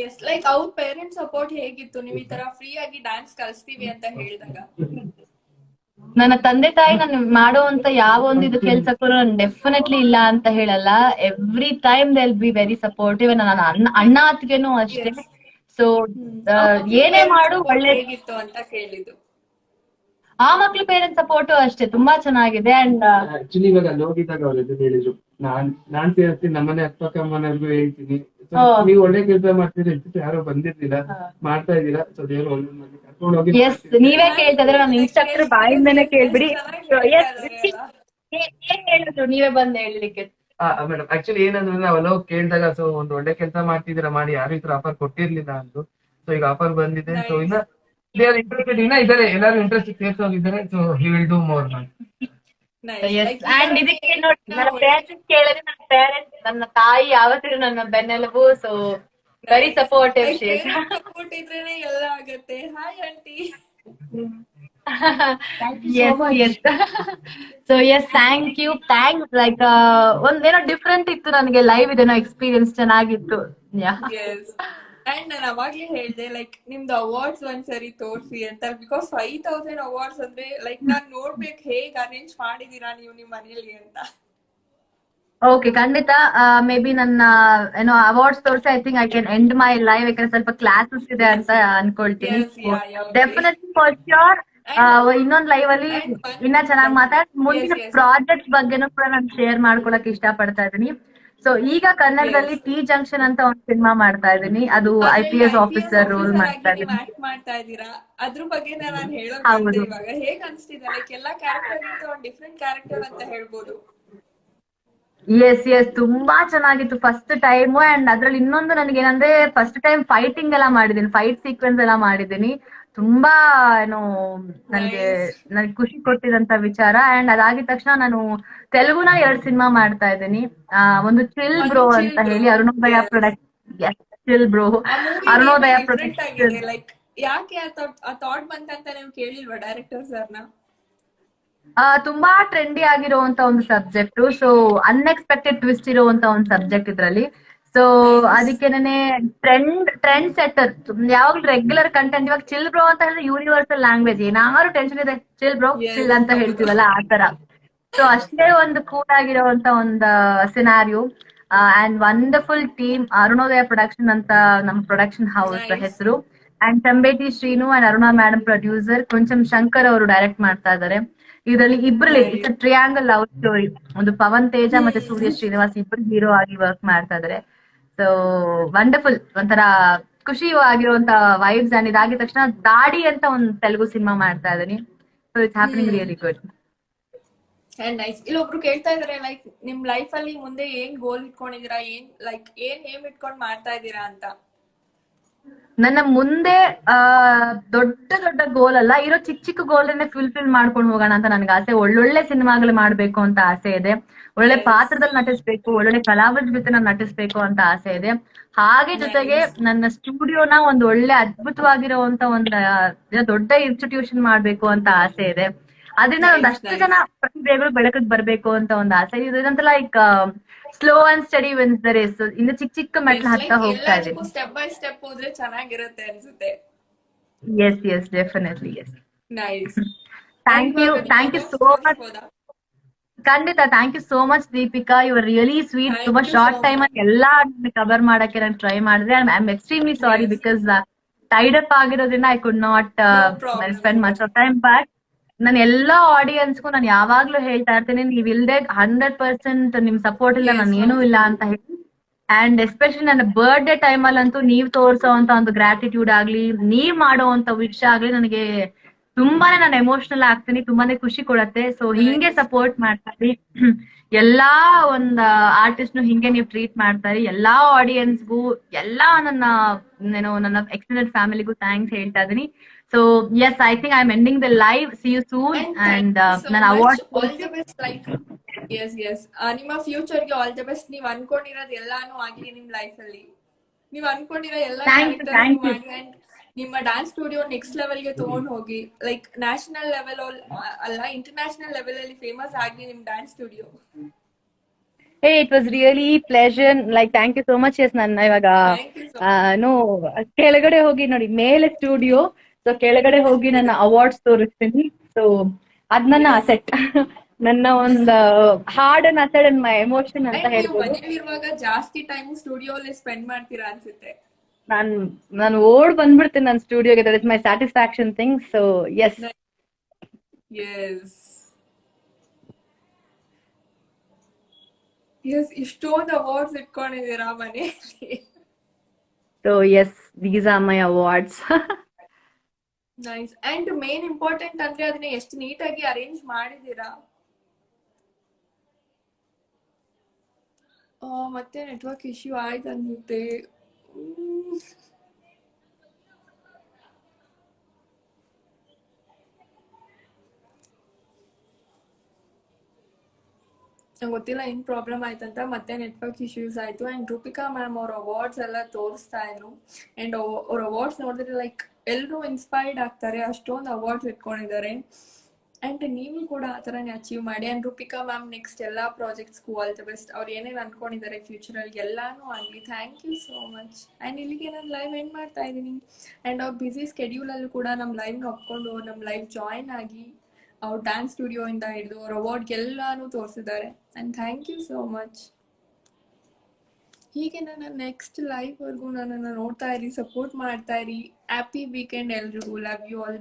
ಎಸ್, ಅವ್ರ ಪೇರೆಂಟ್ಸ್ ಸಪೋರ್ಟ್ ಹೇಗಿತ್ತು ನೀವು ಈ ತರ ಫ್ರೀ ಆಗಿ ಡ್ಯಾನ್ಸ್ ಕಲಿಸ್ತೀವಿ ಅಂತ ಹೇಳಿದಾಗ? ನನ್ನ ತಂದೆ ತಾಯಿ ನಾನು ಮಾಡುವಂತ ಯಾವ ಒಂದು ಇದು ಕೆಲ್ಸಕ್ಕೂ ನಾನು ಡೆಫಿನೆಟ್ಲಿ ಇಲ್ಲ ಅಂತ ಹೇಳಲ್ಲ. Every time they will be very supportive. ನನ್ನ ಅಣ್ಣ ಅತ್ತಿಗೆನೂ ಅಷ್ಟೇ. ಸೊ ಏನೇ ಮಾಡು ಒಳ್ಳೆ ಹೇಗಿತ್ತು ಅಂತ ಕೇಳಿದ್ದು. ಆ ಮಕ್ಳು ಪೇರೆಂಟ್ಸ್ ಸಪೋರ್ಟು ಅಷ್ಟೇ ತುಂಬಾ ಚೆನ್ನಾಗಿದೆ. ಅಂಡ್ ಆಕ್ಚುಲಿ ಇವಾಗ ಅಲ್ಲಿ ಹೋಗಿದ್ದಾಗ ಅವ್ರು ಇದು ಹೇಳಿದ್ರು, ನಾನ್ ಸೇರ್ತೀನಿ, ನಮ್ಮನೆ ಅಕ್ಕಪಕ್ಕ ಮನೆಯವ್ರಿಗೂ ಹೇಳ್ತೀನಿ, ನೀವು ಒಳ್ಳೆ ಕೆಲಸ ಮಾಡ್ತೀರಿ, ಯಾರೋ ಬಂದಿರ್ಲಿಲ್ಲ, ಮಾಡ್ತಾ ಇದ್ದೀರಾ, ಸೊ ದೇವ್ರು ಒಳ್ಳೆ ಮಾಡಿ ಕರ್ಕೊಂಡು ಹೋಗಿ. ಎಸ್, ನೀವೇ ಕೇಳ್ತಾ ಇದ್ರೆ ನಾನು ಇನ್ಸ್ಟ್ರಕ್ಟರ್ ಬಾಯಿಂದನೇ ಕೇಳ್ಬಿಡಿ. ಏನ್ ಹೇಳಿದ್ರು ನೀವೇ ಬಂದ್ ಹೇಳ್ಲಿಕ್ಕೆ? ಮೇಡಮ್ ಆಕ್ಚುಲಿ ಏನಂದ್ರೆ ನಾವೆಲ್ಲ ಕೇಳಿದಾಗ, ಸೊ ಒಂದು ಒಳ್ಳೆ ಕೆಲಸ ಮಾಡ್ತಿದ್ದೀರಾ, ಮಾಡಿ, ಯಾರು ಈ ತರ ಆಫರ್ ಕೊಟ್ಟಿರ್ಲಿಲ್ಲ ಅಂದ್ರು. ಸೊ ಈಗ ಆಫರ್ ಬಂದಿದೆ. ಸೊ ಇನ್ನ ದೇ ಆರ್ ಇಂಟ್ರೆಸ್ಟೆಡ್, ಇನ್ನ ಇದಾರೆ, ಎಲ್ಲರೂ ಇಂಟ್ರೆಸ್ಟ್ ಸೇರ್ಸೋಗಿದ್ದಾರೆ. So he will do more ma'am. And ಇದಕ್ಕೆ ನೋಡಿ, ನನ್ನ ಪೇರೆಂಟ್ಸ್ ಕೇಳಿದ್ರೆ ನನ್ನ ಪೇರೆಂಟ್ಸ್, ನನ್ನ ತಾಯಿ ಯಾವತ್ತೂ ನನ್ನ ಬೆನ್ನೆಲುಬು. So very supportive. ಸಪೋರ್ಟ್ ಇದ್ರೇನೆ ಎಲ್ಲ ಆಗತ್ತೆ. Hi aunty. Thank you so yes much. Yes so yes thank you thanks like ಒಂದೇನೋ ಡಿಫ್ರೆಂಟ್ ಇತ್ತು ನನಗೆ ಲೈವ್ ಇದೇನೋ ಎಕ್ಸ್ಪೀರಿಯನ್ಸ್ ಚೆನ್ನಾಗಿತ್ತು ಯಾ ಎಸ್ ಅಂಡ್ ನಾನು ಅವಾಗ್ಲೇ ಹೇಳ್ದೆ ಲೈಕ್ ನಿಮ್ದು ಅವಾರ್ಡ್ಸ್ ಒಂದ್ಸರಿ ತೋರ್ಸಿ ಅಂತ ಬಿಕಾಸ್ 5,000 ಅವಾರ್ಡ್ಸ್ ಅಂದ್ರೆ ಲೈಕ್ ನಾನ್ ನೋಡ್ಬೇಕು ಹೇಗ್ ಅರೇಂಜ್ ಮಾಡಿದೀರಾ ನೀವು ನಿಮ್ ಮನೇಲಿ ಅಂತ. ಓಕೆ ಖಂಡಿತ ಮೇ ಬಿ ನನ್ನ ಏನೋ ಅವಾರ್ಡ್ಸ್ ತೋರಿಸಿ I think I can end my live ಯಾಕಂದ್ರೆ ಸ್ವಲ್ಪ ಕ್ಲಾಸಸ್ ಇದೆ ಅಂತ ಅನ್ಕೊಳ್ತೀನಿ. Yes, yeah, okay. Definitely for sure ಇನ್ನೊಂದ್ ಲೈವ್ ಅಲ್ಲಿ And ಇನ್ನ ಚೆನ್ನಾಗಿ ಮಾತಾಡ್ yes, ಮುಂದಿನ yes. ಪ್ರಾಜೆಕ್ಟ್ ಬಗ್ಗೆನೂ ಕೂಡ ನಾನು ಶೇರ್ ಮಾಡ್ಕೊಳಕ್ ಇಷ್ಟ ಪಡ್ತಾ ಇದೀನಿ. ಸೊ ಈಗ ಕನ್ನಡದಲ್ಲಿ Yes. ಟಿ ಜಂಕ್ಷನ್ ಅಂತ ಒಂದು ಸಿನಿಮಾ ಮಾಡ್ತಾ ಇದೀನಿ. ಅದು ಅದ್ರಲ್ಲಿ IPS IPS officer role officer ಮಾಡ್ತಾ ಆಗಿ ನೀವು ಇದೀನಿ. ಆಕ್ಟ್ ಮಾಡ್ತಾ ಇದ್ದೀರಾ. ಅದ್ರ ಬಗ್ಗೆ ನಾನು ಹೇಳೋಕ್ ಹೌದು. ಬಂದೆ ಇವಾಗ. ಹೇಗ್ ಅನ್ಸ್ತಿದೆ ಲೈಕ್ ಎಲ್ಲಾ ಕ್ಯಾರೆಕ್ಟರ್ ಗಿಂತ ಒಂದ್ ಡಿಫ್ರೆಂಟ್ ಕ್ಯಾರೆಕ್ಟರ್ ಅಂತ ಹೇಳ್ಬೋದು. ಎಸ್ ಎಸ್ ತುಂಬಾ ಚೆನ್ನಾಗಿತ್ತು ಫಸ್ಟ್ ಟೈಮ್. ಅಂಡ್ ಅದ್ರಲ್ಲಿ ಇನ್ನೊಂದು ನನಗೆ ಏನಂದ್ರೆ ಫಸ್ಟ್ ಟೈಮ್ ಫೈಟಿಂಗ್ ಎಲ್ಲ ಮಾಡಿದೀನಿ, ಫೈಟ್ ಸೀಕ್ವೆನ್ಸ್ ಎಲ್ಲ ಮಾಡಿದೀನಿ. ತುಂಬಾ ಏನು ನನಗೆ ನೈಸ್. ಖುಷಿ ಕೊಟ್ಟಿದಂತ ವಿಚಾರ. ಅಂಡ್ ಅದಾಗಿದ ತಕ್ಷಣ ನಾನು ತೆಲುಗುನ 2 ಸಿನಿಮಾ ಮಾಡ್ತಾ ಇದ್ದೀನಿ. ಒಂದು ಚಿಲ್ ಬ್ರೋ ಒಂದು ಅಂತ ಚಿಲ್ ಬ್ರೋ. ಹೇಳಿ ಅರುಣೋದಯ Yes. ಪ್ರೊಡಕ್ಷನ್. ಚಿಲ್ ಬ್ರೋ ಆ ಮೂವಿ ಅರುಣೋದಯ ಡಿಫ್ರೆಂಟ್ ಪ್ರೊಡಕ್ಷನ್. ಆಗಿದೆ ಲೈಕ್ ಯಾಕೆ ಆ ಥಾಟ್ ಬಂತಂತ ನೀವು ಕೇಳಿಲ್ವಾ ಡೈರೆಕ್ಟರ್ ಸರ್ನ? ತುಂಬಾ ಟ್ರೆಂಡಿ ಆಗಿರುವಂತ ಒಂದು ಸಬ್ಜೆಕ್ಟ್. ಸೊ ಅನ್ಎಕ್ಸ್ಪೆಕ್ಟೆಡ್ ಟ್ವಿಸ್ಟ್ ಇರುವಂತ ಒಂದು ಸಬ್ಜೆಕ್ಟ್ ಇದ್ರಲ್ಲಿ. So Nice. ಅದಕ್ಕೇನೆ ಟ್ರೆಂಡ್ ಸೆಟ್ಟರ್. ಯಾವಾಗ್ಲೂ ರೆಗ್ಯುಲರ್ ಕಂಟೆಂಟ್. ಇವಾಗ ಚಿಲ್ ಬ್ರೋ ಅಂತ ಹೇಳಿದ್ರೆ ಯೂನಿವರ್ಸಲ್ ಲ್ಯಾಂಗ್ವೇಜ್. ಏನಾದ್ರು ಟೆನ್ಷನ್ ಇದೆ ಚಿಲ್ ಬ್ರೋ Yes, ಚಿಲ್ ಅಂತ ಹೌದು. ಹೇಳ್ತೀವಲ್ಲ ಆ ತರ. ಸೊ ಅಷ್ಟೇ ಒಂದು ಕೂಲ್ ಆಗಿರುವಂತ ಒಂದು scenario. And wonderful team. Arunodaya production ಅಂತ ನಮ್ಮ ಪ್ರೊಡಕ್ಷನ್ ಹೌಸ್ Nice. ಹೆಸರು. And Chambeti Srinu and Aruna madam producer. Koncham Shankar ಅವರು ಡೈರೆಕ್ಟ್ ಮಾಡ್ತಾ ಇದ್ದಾರೆ. ಇದರಲ್ಲಿ ಇಬ್ರಲ್ಲಿ Nice. It's triangle love story. ಒಂದು ಪವನ್ ತೇಜ ಮತ್ತೆ ಸೂರ್ಯ ಶ್ರೀನಿವಾಸ್ ಇಬ್ರು ಹೀರೋ ಆಗಿ ವರ್ಕ್ ಮಾಡ್ತಾ ಇದಾರೆ. ಸೊ ವಂಡರ್ಫುಲ್ ಒಂಥರ ಖುಷಿ ಆಗಿರುವಂತ ವೈಬ್ಸ್. ಅಂಡ್ ಇದಾಗಿದ ತಕ್ಷಣ ದಾಡಿ ಅಂತ ಒಂದು ತೆಲುಗು ಸಿನಿಮಾ ಮಾಡ್ತಾ ಇದೀನಿ. So it's happening really good. And nice. ಇಲ್ಲೊಬ್ರು ಕೇಳ್ತಾ ಇದಾರೆ ಲೈಕ್ ನಿಮ್ ಲೈಫ್ ಅಲ್ಲಿ ಮುಂದೆ ಏನ್ ಗೋಲ್ ಇಟ್ಕೊಂಡಿದೀರಾ, ಏನ್ ಏಮ್ ಇಟ್ಕೊಂಡ್ ಮಾಡ್ತಾ ಇದ್ದೀರಾ ಅಂತ. ನನ್ನ ಮುಂದೆ ದೊಡ್ಡ ದೊಡ್ಡ ಗೋಲ್ ಅಲ್ಲ, ಇರೋ ಚಿಕ್ಕ ಚಿಕ್ಕ ಗೋಲ್ನೇ ಫುಲ್ಫಿಲ್ ಮಾಡ್ಕೊಂಡು ಹೋಗೋಣ ಅಂತ ನನ್ಗೆ ಆಸೆ. ಒಳ್ಳೊಳ್ಳೆ ಸಿನಿಮಾಗಳು ಮಾಡ್ಬೇಕು ಅಂತ ಆಸೆ ಇದೆ. ಒಳ್ಳೆ Yes. ಪಾತ್ರದಲ್ಲಿ ನಟಿಸ್ಬೇಕು, ಒಳ್ಳೊಳ್ಳೆ ಕಲಾವಿದ್ರ ಜೊತೆ ನಾನು ನಟಿಸ್ಬೇಕು ಅಂತ ಆಸೆ ಇದೆ. ಹಾಗೆ ಜೊತೆಗೆ Nice. ನನ್ನ ಸ್ಟುಡಿಯೋನ ಒಂದು ಒಳ್ಳೆ ಅದ್ಭುತವಾಗಿರುವಂತ ಒಂದು ದೊಡ್ಡ ಇನ್ಸ್ಟಿಟ್ಯೂಷನ್ ಮಾಡ್ಬೇಕು ಅಂತ ಆಸೆ ಇದೆ. ಅದರಿಂದ Nice, ಒಂದಷ್ಟು nice. ಜನ ಪ್ರತಿಭೆಗಳು ಬೆಳಕಿಗೆ ಬರ್ಬೇಕು ಅಂತ ಒಂದು ಆಸೆ ಇದೆ. ಇದಂತ like slow and steady wins the race. ಇನ್ನು ಚಿಕ್ಕ ಚಿಕ್ಕ ಮೆಟ್ಲು Yes, ಹತ್ತಾ like ಹೋಗ್ತಾ ಎಲ್ಲದಕ್ಕೂ ಇದೀನಿ. ಸ್ಟೆಪ್ ಬೈ ಸ್ಟೆಪ್ ಹೋದ್ರೆ ಚೆನ್ನಾಗಿರುತ್ತೆ ಅನ್ಸುತ್ತೆ. Yes yes definitely yes. Nice. Thank you so much. ಖಂಡಿತ thank you so much Deepika. You are really sweet. Thank ತುಂಬಾ you short so time much. ಅಲ್ಲಿ ಎಲ್ಲಾ ಕವರ್ ಮಾಡಕ್ಕೆ ನಾನು ಟ್ರೈ ಮಾಡಿದ್ರೆ. I am extremely sorry Yes. Because tied up ಆಗಿರೋದ್ರಿಂದ I could not No problem spend at much all. Of time. But ನಾನು ಎಲ್ಲಾ ಆಡಿಯನ್ಸ್ಗೂ ನಾನು ಯಾವಾಗ್ಲೂ ಹೇಳ್ತಾ ಇರ್ತೀನಿ, ನೀವ್ ಇಲ್ದೆ 100% ನಿಮ್ ಸಪೋರ್ಟ್ ಇಲ್ಲ Yes, ನಾನು ಏನೂ ಹೌದು. ಇಲ್ಲ ಅಂತ ಹೇಳಿ. ಅಂಡ್ ಎಸ್ಪೆಷಲಿ ನನ್ನ ಬರ್ಡೇ ಟೈಮ್ ಅಲ್ಲಂತೂ ನೀವ್ ತೋರ್ಸೋಂತ ಒಂದು ಗ್ರಾಟಿಟ್ಯೂಡ್ ಆಗ್ಲಿ, ನೀವ್ ಮಾಡುವಂತ ವಿಷಯ ಆಗ್ಲಿ ನನಗೆ ತುಂಬಾನೇ ನಾನು ಎಮೋಷನಲ್ ಆಗ್ತೀನಿ, ತುಂಬಾನೇ ಖುಷಿ ಕೊಡತ್ತೆ. ಸೊ ಹಿಂಗೆ Nice. ಸಪೋರ್ಟ್ ಮಾಡ್ತಾರೆ. ಎಲ್ಲಾ ಒಂದ್ ಆರ್ಟಿಸ್ಟ್ ನು ಹಿಂಗೆ ನೀವು ಟ್ರೀಟ್ ಮಾಡ್ತಾರೆ. ಎಲ್ಲಾ ಆಡಿಯನ್ಸ್ಗೂ ಎಲ್ಲಾ ನನ್ನ ಎಕ್ಸ್ಟೆಂಡೆಡ್ ಫ್ಯಾಮಿಲಿಗೂ ಥ್ಯಾಂಕ್ಸ್ ಹೇಳ್ತಾ ಇದೀನಿ. So as I think I am ending the live. See you soon. And thank and you so ನನ್ನ much. Award All the best. Like yes. ನಿಮ್ಮ ಫ್ಯೂಚರ್ಗೆ ಆಲ್ ದ ಬೆಸ್ಟ್. ನೀವ್ ಅನ್ಕೊಂಡಿರೋದು ಎಲ್ಲಾನು ಆಗ್ಲಿ ನಿಮ್ ಲೈಫ್ ಅಲ್ಲಿ. ನೀವ್ ಅನ್ಕೊಂಡಿರೋ ಎಲ್ಲಾ Thank you. ಕ್ಯಾರೆಕ್ಟರ್ಸ್ ಮಾಡಿ ಅಂಡ್ ನಿಮ್ಮ ಡ್ಯಾನ್ಸ್ ಸ್ಟುಡಿಯೋ ನೆಕ್ಸ್ಟ್ ಲೆವೆಲ್ಗೆ ತಗೊಂಡ್ ಹೋಗಿ ಲೈಕ್ ನ್ಯಾಷನಲ್ ಲೆವೆಲ್ ಅಲ್ಲ ಇಂಟರ್ನ್ಯಾಷನಲ್ ಲೆವೆಲ್ ಅಲ್ಲಿ ಫೇಮಸ್ ಆಗಿ ನಿಮ್ dance studio. Hey, it was really pleasure. Like, thank you so much. Yes, ನನ್ನ ಇವಾಗ Thank you so much. ನೋ ಕೆಳಗಡೆ ಹೋಗಿ ನೋಡಿ, ಮೇಲೆ ಸ್ಟುಡಿಯೋ. ಸೊ ಕೆಳಗಡೆ ಹೋಗಿ ನನ್ನ ಅವಾರ್ಡ್ಸ್ ತೋರಿಸ್ತೀನಿ. ಸೊ ಅದ್ ನನ್ನ Yes. ಅಸೆಟ್. ನನ್ನ ಒಂದು hard and asset and my emotion ಅಂತ ಅಂಡ್ ನೀವು ಹೇಳ್ಬೋದು. ಮನೇಲಿರುವಾಗ ಜಾಸ್ತಿ ಟೈಮ್ ಸ್ಟುಡಿಯೋಲಿ ಸ್ಪೆಂಡ್ ಮಾಡ್ತೀರಾ ಅನ್ಸುತ್ತೆ. ನಾನು ಓಡ್ ಬಂದ್ಬಿಡ್ತೀನಿ ನನ್ನ ಸ್ಟುಡಿಯೋಗೆ. That is my satisfaction thing. So yes. Yes ಇಷ್ಟೊಂದು ಅವಾರ್ಡ್ಸ್ ಇಟ್ಕೊಂಡಿದ್ದೀರಾ ಮನೆಯಲ್ಲಿ. So yes, these are my awards. Nice. And main important ಅಂದ್ರೆ ಅದನ್ನ ಎಷ್ಟು ನೀಟಾಗಿ ಅರೇಂಜ್ ಮಾಡಿದೀರಾ. ಮತ್ತೆ ನೆಟ್ವರ್ಕ್ ಇಶ್ಯೂ ಆಯ್ತು ಅನ್ಸುತ್ತೆ. ನಂಗೆ ಗೊತ್ತಿಲ್ಲ ಏನು ಪ್ರಾಬ್ಲಮ್ ಆಯ್ತಂತ, ಮತ್ತೆ ನೆಟ್ವರ್ಕ್ ಇಶ್ಯೂಸ್ ಆಯಿತು. ಆ್ಯಂಡ್ ರೂಪಿಕಾ ಮ್ಯಾಮ್ ಅವ್ರ ಅವಾರ್ಡ್ಸ್ ಎಲ್ಲ ತೋರಿಸ್ತಾ ಇದ್ರು. ಆ್ಯಂಡ್ ಅವ್ರ ಅವಾರ್ಡ್ಸ್ ನೋಡಿದ್ರೆ ಲೈಕ್ ಎಲ್ಲರೂ ಇನ್ಸ್ಪೈರ್ಡ್ ಆಗ್ತಾರೆ, ಅಷ್ಟೊಂದು ಅವಾರ್ಡ್ಸ್ ಇಟ್ಕೊಂಡಿದ್ದಾರೆ. ಆ್ಯಂಡ್ ನೀವು ಕೂಡ ಆ ಥರನೇ ಅಚೀವ್ ಮಾಡಿ. ಆ್ಯಂಡ್ ರೂಪಿಕಾ ಮ್ಯಾಮ್ ನೆಕ್ಸ್ಟ್ ಎಲ್ಲ ಪ್ರಾಜೆಕ್ಟ್ಸ್ಗೂ ಆಲ್ ದ ಬೆಸ್ಟ್. ಅವ್ರು ಏನೇನು ಅಂದ್ಕೊಂಡಿದ್ದಾರೆ ಫ್ಯೂಚರಲ್ಲಿ ಎಲ್ಲಾನು ಆಗಲಿ. Thank you so much. And ಇಲ್ಲಿಗೆ ನಾನು ಲೈವ್ ಎಂಡ್ ಮಾಡ್ತಾ ಇದ್ದೀನಿ. ಆ್ಯಂಡ್ ಅವ್ರ ಬ್ಯುಸಿ ಸ್ಕೆಡ್ಯೂಲಲ್ಲೂ ಕೂಡ ನಮ್ಮ ಲೈವ್ನ ಒಪ್ಕೊಂಡು ನಮ್ಮ ಲೈವ್ ಜಾಯಿನ್ ಆಗಿ ಅವ್ರ ಡ್ಯಾನ್ಸ್ ಸ್ಟುಡಿಯೋಯಿಂದ ಹಿಡಿದು ಅವ್ರ ಅವಾರ್ಡ್ಗೆಲ್ಲಾನು ತೋರಿಸಿದ್ದಾರೆ. And thank you so much. ಹೀಗೆ ನನ್ನ ನೆಕ್ಸ್ಟ್ ಲೈವ್ವರೆಗೂ ನನ್ನನ್ನು ನೋಡ್ತಾ ಇರಿ, ಸಪೋರ್ಟ್ ಮಾಡ್ತಾ ಇರಿ. ಹ್ಯಾಪಿ ವೀಕೆಂಡ್ ಎಲ್ರಿಗೂ. Love you all.